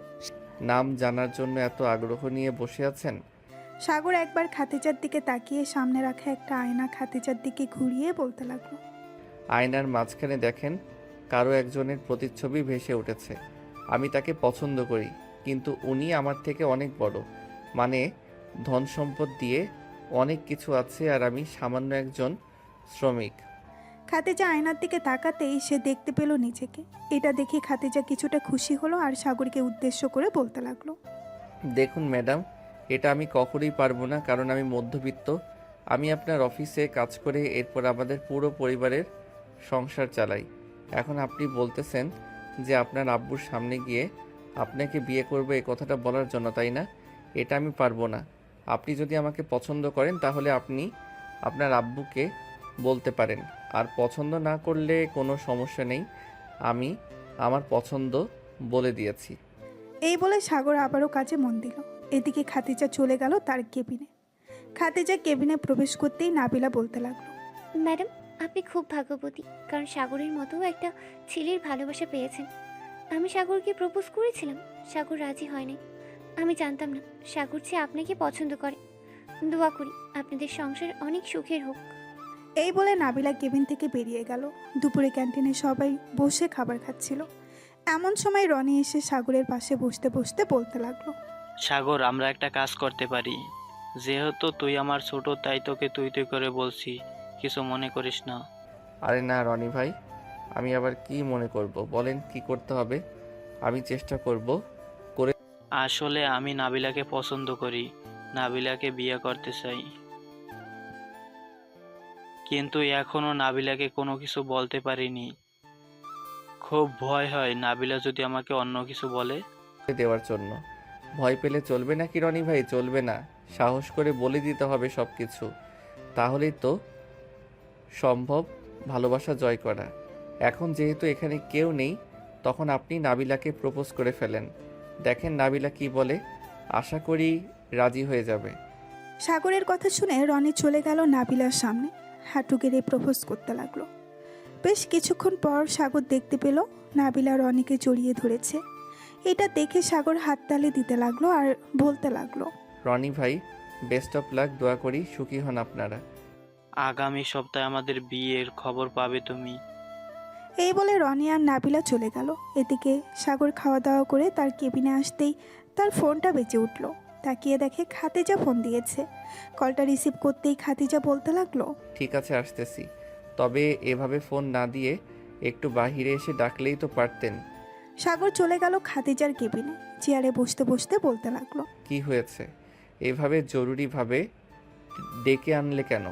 নাম জানার জন্য এত আগ্রহ নিয়ে বসে আছেন? সাগর একবার খাদিজার দিকে তাকিয়ে সামনে রাখা একটা আয়না খাদিজার দিকে ঘুরিয়ে বলতে লাগলো, আয়নার মাঝখানে দেখেন কারো একজনের প্রতিচ্ছবি ভেসে উঠেছে। আমি তাকে পছন্দ করি, কিন্তু উনি আমার থেকে অনেক বড়, মানে ধন সম্পদ দিয়ে অনেক কিছু আছে, আর আমি সামান্য একজন শ্রমিক। খাদিজা আয়নার দিকে তাকাতেই সে দেখতে পেল নিজেকে। এটা দেখে খাদিজা কিছুটা খুশি হলো আর সাগরকে উদ্দেশ্য করে বলতে লাগলো, দেখুন ম্যাডাম, এটা আমি কখনোই পারবো না, কারণ আমি মধ্যবিত্ত। আমি আপনার অফিসে কাজ করে এরপর আমাদের পুরো পরিবারের সংসার চালাই। এখন আপনি বলতেছেন যে আপনার আব্বুর সামনে গিয়ে আপনাকে বিয়ে করবে এই কথাটা বলার জন্য, তাই না? এটা আমি পারবো না। আপনি যদি আমাকে পছন্দ করেন তাহলে আপনি আপনার আব্বুকে বলতে পারেন, আর পছন্দ না করলে কোনো সমস্যা নেই, আমি আমার পছন্দ বলে দিয়েছি। এই বলে সাগর আবারও কাজে মন দিল। এদিকে খাদিজা চলে গেল তার কেবিনে। খাদিজা কেবিনে প্রবেশ করতেই নাবিলা বলতে লাগলো, ম্যাডাম, আপনি খুব ভাগ্যবতী, কারণ সাগরের মতো একটা ছেলের ভালোবাসা পেয়েছেন। আমি সাগরকে প্রপোজ করেছিলাম, সাগর রাজি হয়নি। আমি জানতাম না সাগর যে আপনাকে পছন্দ করে। দোয়া করি আপনাদের সংসার অনেক সুখের হোক। এই বলে নাবিলা কেবিন থেকে বেরিয়ে গেল। দুপুরে ক্যান্টিনে সবাই বসে খাবার খাচ্ছিল। এমন সময় রনি এসে সাগরের পাশে বসতে বসতে বলতে লাগলো, সাগর, আমরা একটা কাজ করতে পারি। যেহেতু তুই আমার ছোট, তাই তোকে তুই তুই করে বলছি, কিছু মনে করিস না। আরে না রনি ভাই, আমি আবার কি মনে করব, বলেন কি করতে হবে, আমি চেষ্টা করব। আসলে আমি নাবিলাকে পছন্দ করি, নাবিলাকে বিয়ে করতে চাই, কিন্তু এখনো নাবিলাকে কোনো কিছু বলতে পারিনি। খুব ভয় হয় নাবিলা যদি আমাকে অন্য কিছু বলে। দেওয়ার জন্য ভয় পেলে চলবে না কি রনি ভাই, চলবে না। সাহস করে বলে দিতে হবে সব কিছু, তাহলেই তো সম্ভব ভালোবাসা জয় করা। এখন যেহেতু এখানে কেউ নেই, তখন আপনি নাবিলাকে প্রপোজ করে ফেলেন, দেখেন নাবিলা কি বলে। আশা করি রাজি হয়ে যাবে। সাগরের কথা শুনে রনি চলে গেল নাবিলার সামনে, হাঁটু গেড়ে প্রপোজ করতে লাগলো। বেশ কিছুক্ষণ পর সাগর দেখতে পেল নাবিলা রনিকে জড়িয়ে ধরেছে। এটা দেখে সাগর হাততালি দিতে লাগলো আর বলতে লাগলো, রনি ভাই, বেস্ট অফ লাক, দোয়া করি সুখী হন আপনারা। আগামী সপ্তাহে আমাদের বিয়ের খবর পাবে তুমি। এই বলে রনি আর নাবিলা চলে গেল। এদিকে সাগর খাওয়া দাওয়া করে তার কেবিনে আসতেই তার ফোনটা বেজে উঠল। তাকিয়ে দেখে খাতিজা ফোন দিয়েছে। কলটা রিসিভ করতেই খাতিজা বলতে লাগলো, ঠিক আছে আসতেছি, তবে এভাবে ফোন না দিয়ে একটু বাহিরে এসে ডাকলেই তো পারতেন। সাগর চলে গেল খাতিজার কেবিনে। চেয়ারে বসতে বসতে বলতে লাগলো, কি হয়েছে? এভাবে জরুরিভাবে ডেকে আনলে কেন?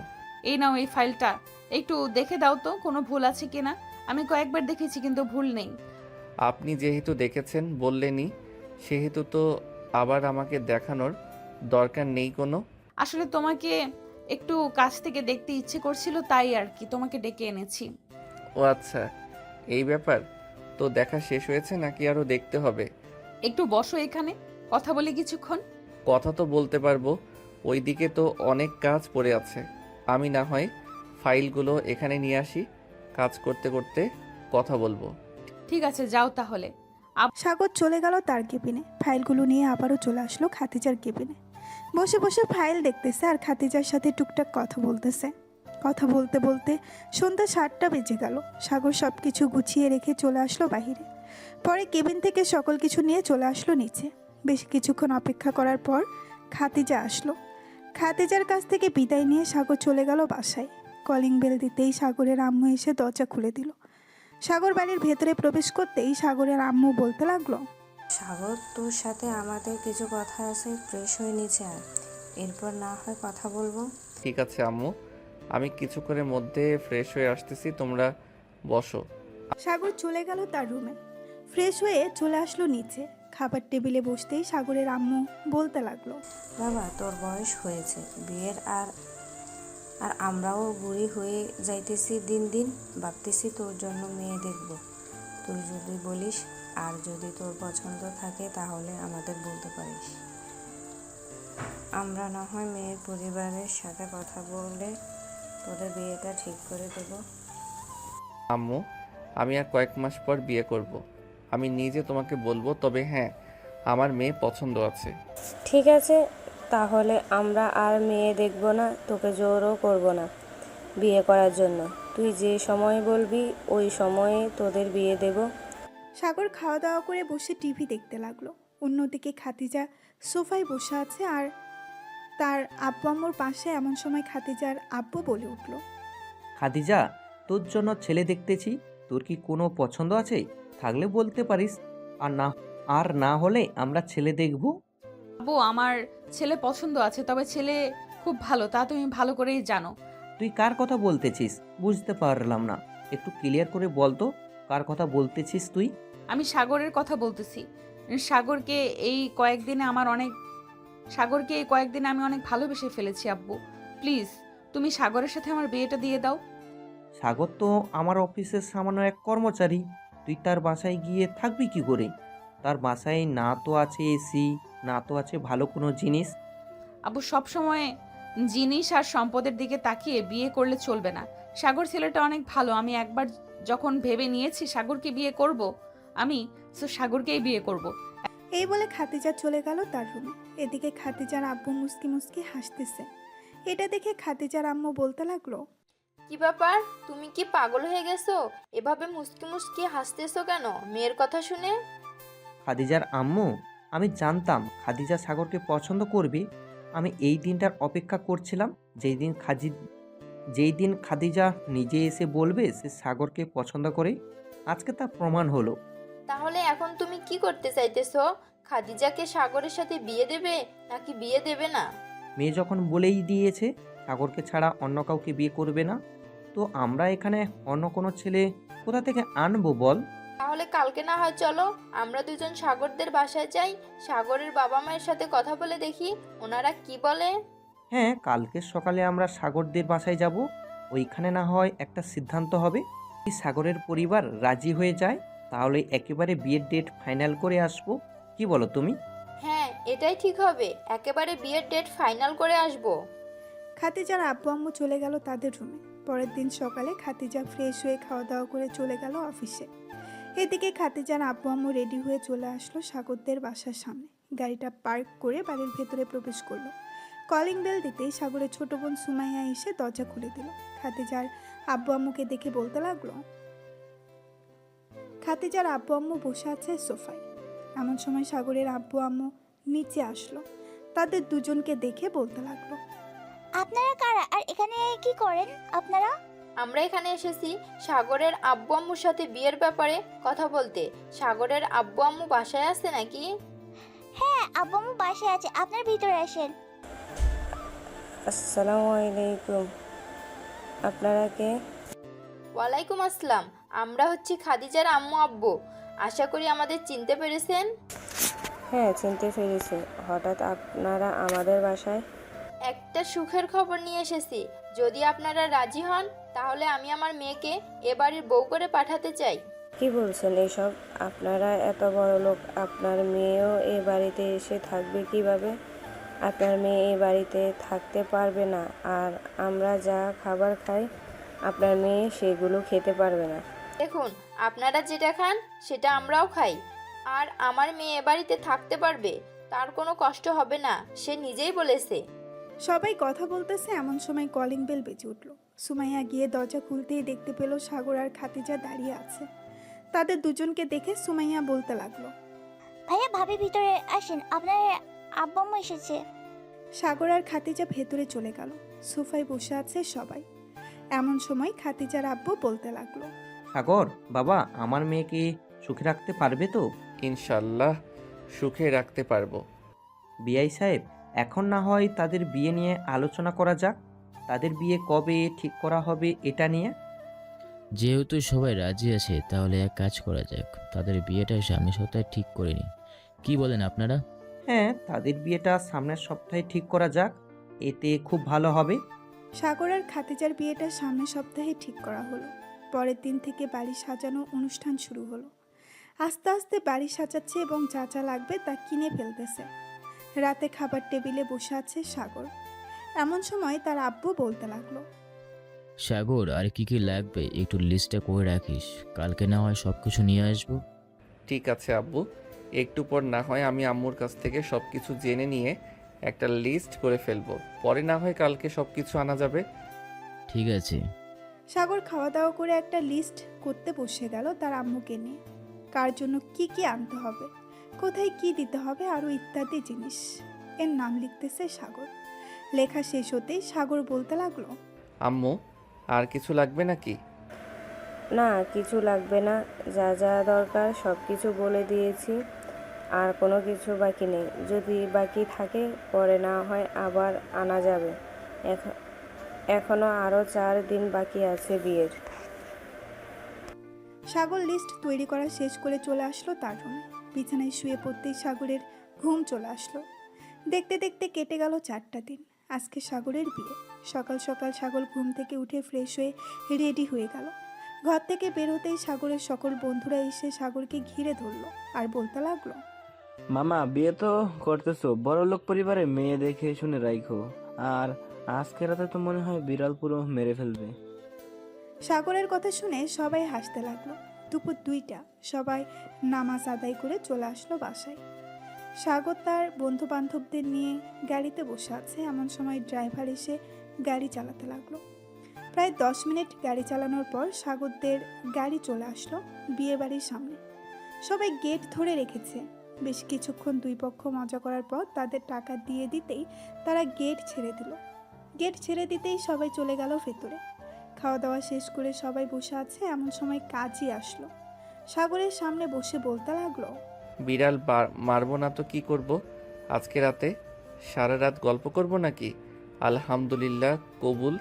এই নাও এই ফাইলটা, একটু দেখে দাও তো কোনো ভুল আছে কিনা। আমি কয়েকবার দেখেছি কিন্তু ভুল নেই। আপনি যেহেতু দেখেছেন বললেনই, সেহেতু তো আবার আমাকে দেখানোর দরকার নেই কোনো। আসলে তোমাকে একটু কাছ থেকে দেখতে ইচ্ছে করছিল, তাই আর কি তোমাকে ডেকে এনেছি। ও আচ্ছা, এই ব্যাপার। তো দেখা শেষ হয়েছে নাকি আরও দেখতে হবে? একটু বসো এখানে, কথা বলি কিছুক্ষণ। কথা তো বলতে পারবো, ওইদিকে তো অনেক কাজ পড়ে আছে। আমি না হয় ফাইলগুলো এখানে নিয়ে আসি, কাজ করতে করতে কথা বলবো। ঠিক আছে, যাও তাহলে। সাগর চলে গেল তার কেবিনে। ফাইলগুলো নিয়ে আবারও চলে আসলো খাতিজার কেবিনে। বসে বসে ফাইল দেখতেছে আর খাতিজার সাথে টুকটাক কথা বলতেছে। কথা বলতে বলতে সন্ধ্যা 7টা বেজে গেল। সাগর সব কিছু গুছিয়ে রেখে চলে আসলো বাহিরে। পরে কেবিন থেকে সকল কিছু নিয়ে চলে আসলো নিচে। বেশ কিছুক্ষণ অপেক্ষা করার পর খাতিজা আসলো। খাতিজার কাছ থেকে বিদায় নিয়ে সাগর চলে গেল বাসায়। কলিং বেল দিতেই সাগরের আম্মু এসে দরজা খুলে দিল। সাগর বাড়ির ভেতরে প্রবেশ করতেই সাগরের আম্মু বলতে লাগলো, সাগর, তোর সাথে আমাদের কিছু কথা আছে, ফ্রেশ হয়ে নিচে আয়, এরপর না হয় কথা বলবো। ঠিক আছে আম্মু, আমি কিছুক্ষণের মধ্যে ফ্রেশ হয়ে আসতেছি, তোমরা বসো। সাগর চলে গেল তার রুমে। ফ্রেশ হয়ে চলে আসলো নিচে। খাবার টেবিলে বসতেই সাগরের আম্মু বলতে লাগলো, বাবা, তোর বয়স হয়েছে বিয়ের, আর আর আমরাও বুড়ি হয়ে যাইতেছি দিন দিন। ভাবতেছি তোর জন্য মেয়ে দেখব। তুই যদি বলিস, আর যদি তোর পছন্দ থাকে তাহলে আমাদের বলতে পারিস। আমরা না হয় মেয়ের পরিবারের সাথে কথা বলে তোদের বিয়েটা ঠিক করে দেব। আম্মু, আমি আর কয়েক মাস পর বিয়ে করব। আমি নিজে তোমাকে বলবো, তবে হ্যাঁ, আমার মেয়ে পছন্দ আছে। ঠিক আছে, তাহলে আমরা আর মেয়ে দেখব না, তোকে জোরও করব না বিয়ে করার জন্য। তুই যে সময় বলবি ওই সময়ে তোদের বিয়ে দেব। সাগর খাওয়া দাওয়া করে বসে টিভি দেখতে লাগলো। অন্যদিকে খাতিজা সোফায় বসে আছে আর তার আব্বু আম্মুর পাশে। এমন সময় খাতিজার আব্বু বলে উঠল, খাদিজা, তোর জন্য ছেলে দেখতেছি। তোর কি কোনো পছন্দ আছে? থাকলে বলতে পারিস, আর না হলে আমরা ছেলে দেখব। আব্বু, আমার ছেলে পছন্দ আছে, তবে ছেলে খুব ভালো, তা তুমি ভালো করেই জানো। তুই কার কথা বলতেছিস? বুঝতে পারলাম না, একটু ক্লিয়ার করে বল তো, কার কথা বলতেছিস তুই? আমি সাগরের কথা বলতেছি। সাগরকে এই কয়েকদিনে আমি অনেক ভালোবেসে ফেলেছি আব্বু। প্লিজ তুমি সাগরের সাথে আমার বিয়েটা দিয়ে দাও। সাগর তো আমার অফিসের সামান্য এক কর্মচারী। তুই তার বাসায় গিয়ে থাকবি কি করে? তার বাসায় না তো আছে এসি, না তো আছে ভালো কোনো জিনিস। আব্বু, সব সময় জিনিস আর সম্পদের দিকে তাকিয়ে বিয়ে করলে চলবে না। সাগর ছেলেটা অনেক ভালো। আমি একবার যখন ভেবে নিয়েছি সাগরকে বিয়ে করব, আমি সাগরকেই বিয়ে করব। এই বলে খাতিজা চলে গেল তার রুমে। এদিকে খাতিজার আব্বু মুস্কি মুস্কি হাসতেছে। এটা দেখে খাতিজার আম্মু বলতে লাগলো, কি ব্যাপার, তুমি কি পাগল হয়ে গেছো? এভাবে মুস্কি মুস্কি হাসতেছো কেন মেয়ের কথা শুনে? খাদিজার আম্মু, আমি জানতাম খাদিজা সাগরকে পছন্দ করবে। আমি এই দিনটার অপেক্ষা করছিলাম, যেই দিন খাদিজা নিজে এসে বলবে সে সাগরকে পছন্দ করে। আজকে তা প্রমাণ হলো। তাহলে এখন তুমি কি করতে চাইতেছো? খাদিজাকে সাগরের সাথে বিয়ে দেবে নাকি বিয়ে দেবে না? মেয়ে যখন বলেই দিয়েছে সাগরকে ছাড়া অন্য কাউকে বিয়ে করবে না, তো আমরা এখানে অন্য কোনো ছেলে কোথা থেকে আনবো বল? তাহলে কালকে না হয় চলো, আমরা দুজন সাগরদের বাসায় যাই, সাগরের বাবা মায়ের সাথে কথা বলে দেখি ওনারা কি বলে। হ্যাঁ, কালকে সকালে আমরা সাগরদের বাসায় যাব। ওইখানে না হয় একটা সিদ্ধান্ত হবে। যদি সাগরের পরিবার রাজি হয়ে যায় তাহলে একেবারে বিয়ের ডেট ফাইনাল করে আসবো। কি বলো তুমি? হ্যাঁ, এটাই ঠিক হবে, একেবারে বিয়ের ডেট ফাইনাল করে আসবো। খাতিজার আব্বু আম্মু চলে গেল তাদের রুমে। পরের দিন সকালে খাতিজা ফ্রেশ হয়ে খাওয়া দাওয়া করে চলে গেল অফিসে। এদিকে খাতিজার আব্বু আম্মু রেডি হয়ে চলে আসলো সাগরদের বাসার সামনে। গাড়িটা পার্ক করে বাড়ির ভেতরে প্রবেশ করলো। কলিং বেল দিতেই সাগরের ছোট বোন সুমাইয়া এসে দরজা খুলে দিল। খাতিজার আব্বু আম্মুকে দেখে বলতে লাগলো, খাতিজার আব্বু আম্মু বসে আছে সোফায়। এমন সময় সাগরের আব্বু আম্মু নিচে আসলো। তাদের দুজনকে দেখে বলতে লাগলো, আপনারা কারা আর এখানে কি করেন আপনারা? আমরা এখানে এসেছি সাগরের আব্বু আম্মুর সাথে বিয়ের ব্যাপারে কথা বলতে। সাগরের আব্বু আম্মু বাসায় আছে নাকি? হ্যাঁ, আব্বু আম্মু বাসায় আছে, আপনার ভিতরে আসেন। আসসালামু আলাইকুম। আপনারা কে? ওয়ালাইকুম আসসালাম। আমরা হচ্ছি খাদিজার আম্মু আব্বু। আশা করি আমাদের চিনতে পেরেছেন। হ্যাঁ, চিনতে পেরেছি। হঠাৎ আপনারা আমাদের বাসায়? একটা সুখের খবর নিয়ে এসেছি। যদি আপনারা রাজি হন তাহলে আমি আমার মেয়েকে এ বাড়ির বউ করে পাঠাতে চাই। কি বলছেন এসব? আপনারা এত বড় লোক, আপনার মেয়েও এই বাড়িতে এসে থাকবে কিভাবে? আপনার মেয়ে এই বাড়িতে থাকতে পারবে না, আর আমরা যা খাবার খাই আপনার মেয়ে সেগুলো খেতে পারবে না। দেখুন, আপনারা যেটা খান সেটা আমরাও খাই, আর আমার মেয়ে এ বাড়িতে থাকতে পারবে, তার কোনো কষ্ট হবে না, সে নিজেই বলেছে। সবাই কথা বলতেছে এমন সময় কলিং বেল বেজে উঠল। সুমাইয়া গিয়ে দরজা খুলতেই দেখতে পেল সাগর আর খাতিজা দাঁড়িয়ে আছে। তাদের দুজনকে দেখে সুমাইয়া বলতে লাগলো, ভাইয়া ভাবি ভিতরে আসেন, আপনার আব্বু আম্মু এসেছে। সাগর আর খাতিজা ভেতরে চলে গেল। সোফায় বসে আছে সবাই। এমন সময় খাতিজার আব্বু বলতে লাগলো, সাগর বাবা, আমার মেয়েকে সুখে রাখতে পারবে তো? ইনশাল্লাহ সুখে রাখতে পারবো। বিআই সাহেব, এখন না হয় তাদের বিয়ে নিয়ে আলোচনা করা যাক। তাদের বিয়ে কবে ঠিক করা হবে এটা নিয়ে। যেহেতু সবাই রাজি আছে তাহলে এক কাজ করা যাক, তাদের বিয়েটা সামনের সপ্তাহে ঠিক করে নিই। কি বলেন আপনারা? হ্যাঁ, তাদের বিয়েটা সামনের সপ্তাহে ঠিক করা যাক, এতে খুব ভালো হবে। সাগর আর খাতিজার বিয়েটা সামনের সপ্তাহে ঠিক করা হলো। পরের দিন থেকে বাড়ি সাজানো অনুষ্ঠান শুরু হলো। আস্তে আস্তে বাড়ি সাজাচ্ছে এবং যা যা লাগবে তা কিনে ফেলতেছে। রাতে খাবার টেবিলে বসে আছে সাগর। এমন সময় তার আব্বু বলতে লাগলো, সাগর, আর কি কি লাগবে একটু লিস্টটা করে রাখিস, কালকে না হয় সব কিছু নিয়ে আসবো। ঠিক আছে আব্বু, একটু পর না হয় আমি আম্মুর কাছ থেকে সব কিছু জেনে নিয়ে একটা লিস্ট করে ফেলবো, পরে না হয় কালকে সব কিছু আনা যাবে। ঠিক আছে। সাগর খাওয়া দাওয়া করে একটা লিস্ট করতে বসে গেল তার আম্মুকে নিয়ে। কার জন্য কি কি আনতে হবে, কোথায় কি দিতে হবে, আরও ইত্যাদি জিনিস এর নাম লিখতেছে সাগর। লেখা শেষ হতেই সাগর বলতে লাগলো, আম্মু, আর কিছু লাগবে নাকি? না, কিছু লাগবে না, যা যা দরকার সব কিছু বলে দিয়েছি, আর কোনো কিছু বাকি নেই। যদি বাকি থাকে পরে না হয় আবার আনা যাবে। এখনো আরও 4 দিন বাকি আছে বিয়ের। সাগর লিস্ট তৈরি করা শেষ করে চলে আসলো তার রুমে। বিছানায় শুয়ে পড়তেই সাগরের ঘুম চলে আসলো। দেখতে দেখতে কেটে গেল 4টা দিন। আজকে সাগরের বিয়ে। সকাল সকাল সাগর ঘুম থেকে উঠে ফ্রেশ হয়ে রেডি হয়ে গেল। ঘর থেকে বের হতেই সাগরের সকল বন্ধুরা এসে সাগরকে ঘিরে ধরলো আর বলতে লাগলো, মামা, বিয়ে তো করতেছো, বড় লোক পরিবারে মেয়ে দেখে শুনে রাখো, আর আজকে রাতে তো মনে হয় বিড়াল পুরো মেরে ফেলবে। সাগরের কথা শুনে সবাই হাসতে লাগলো। দুপুর 2টা সবাই নামাজ আদায় করে চলে আসলো বাসায়। সাগর তার বন্ধু বান্ধবদের নিয়ে গাড়িতে বসে আছে। এমন সময় ড্রাইভার এসে গাড়ি চালাতে লাগলো। প্রায় 10 মিনিট গাড়ি চালানোর পর সাগরদের গাড়ি চলে আসলো বিয়ে বাড়ির সামনে। সবাই গেট ধরে রেখেছে। বেশ কিছুক্ষণ দুই পক্ষ মজা করার পর তাদের টাকা দিয়ে দিতেই তারা গেট ছেড়ে দিল। গেট ছেড়ে দিতেই সবাই চলে গেল ভেতরে। খাওয়া দাওয়া শেষ করে সবাই বসে আছে। এমন সময় কাজী আসলো। সাগরের সামনে বসে বলতে লাগলো, বিড়াল মারবো না তো কি করব? আজকে রাতে সারা রাত গল্প করব নাকি? আলহামদুলিল্লাহ, কবুল।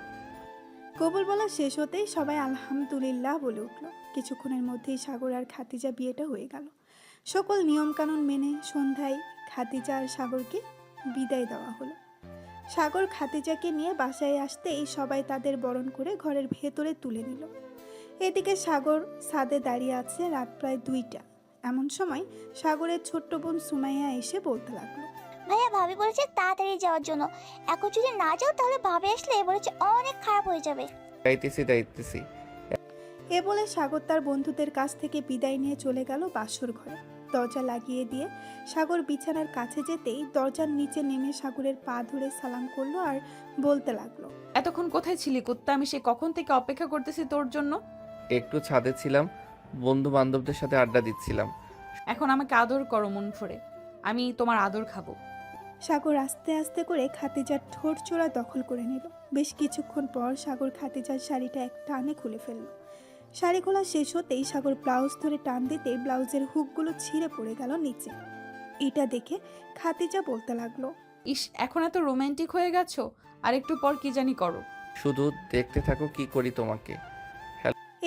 কবুল বলা শেষ হতেই সবাই আলহামদুলিল্লাহ বলে উঠল। কিছুক্ষণের মধ্যেই সাগর আর খাতিজা বিয়েটা হয়ে গেল। সকল নিয়মকানুন মেনে সন্ধ্যায় খাতিজা আর সাগরকে বিদায় দেওয়া হলো। সাগর খাতিজাকে নিয়ে বাসায় আসতেই সবাই তাদের বরণ করে ঘরের ভেতরে তুলে নিল। এদিকে সাগর ছাদে দাঁড়িয়ে আছে। রাত প্রায় 2টা। এমন সময় সাগরের ছোট্ট বোন সুমাইয়া এসে বলতে লাগলো, ভাইয়া ভাবি বলেছে তাড়াতাড়ি যাওয়ার জন্য, এখন যদি না যাও তাহলে ভাবি আসলে বলেছে অনেক খারাপ হয়ে যাবে। যাইতেছি। এ বলে সাগর তার বন্ধুদের কাছ থেকে বিদায় নিয়ে চলে গেল বাসর ঘরে। দরজা লাগিয়ে দিয়ে সাগর বিছানার কাছে যেতেই দরজার নিচে নেমে সাগরের পা ধরে সালাম করলো আর বলতে লাগলো, এতক্ষণ কোথায় ছিলি কুত্তা? আমি সে কখন থেকে অপেক্ষা করতেছি তোর জন্য। একটু ছাদে ছিলাম, বন্ধু বান্ধবদের সাথে আড্ডা দিচ্ছিলাম। এখন আমাকে আদর করো মন ভরে, আমি তোমার আদর খাবো। সাগর আস্তে আস্তে করে খাতিজার ঠোঁট চোরা দখল করে নিল। বেশ কিছুক্ষণ পর সাগর খাতিজার শাড়িটা এক টানে খুলে ফেলল। শাড়ি খোলা শেষ হতেই সাগর ব্লাউজ ধরে টান দিতে ব্লাউজের হুকগুলো ছিঁড়ে পড়ে গেল নিচে। এটা দেখে খাতিজা বলতে লাগলো, ইস, এখন এত রোমান্টিক হয়ে গেছো, আর একটু পর কি জানি করো। শুধু দেখতে থাকো কি করি তোমাকে।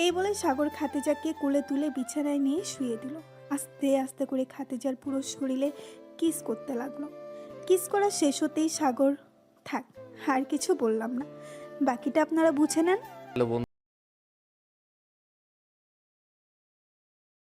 এই বলে সাগর খাতিজাকে কোলে তুলে বিছানায় নিয়ে শুয়ে দিল। আস্তে আস্তে করে খাতিজার পুরো শরীরে কিস করতে লাগলো। কিস করা শেষ হতেই সাগর, থাক আর কিছু বললাম না, বাকিটা আপনারা বুঝে নেন। হ্যালো বন্ধু।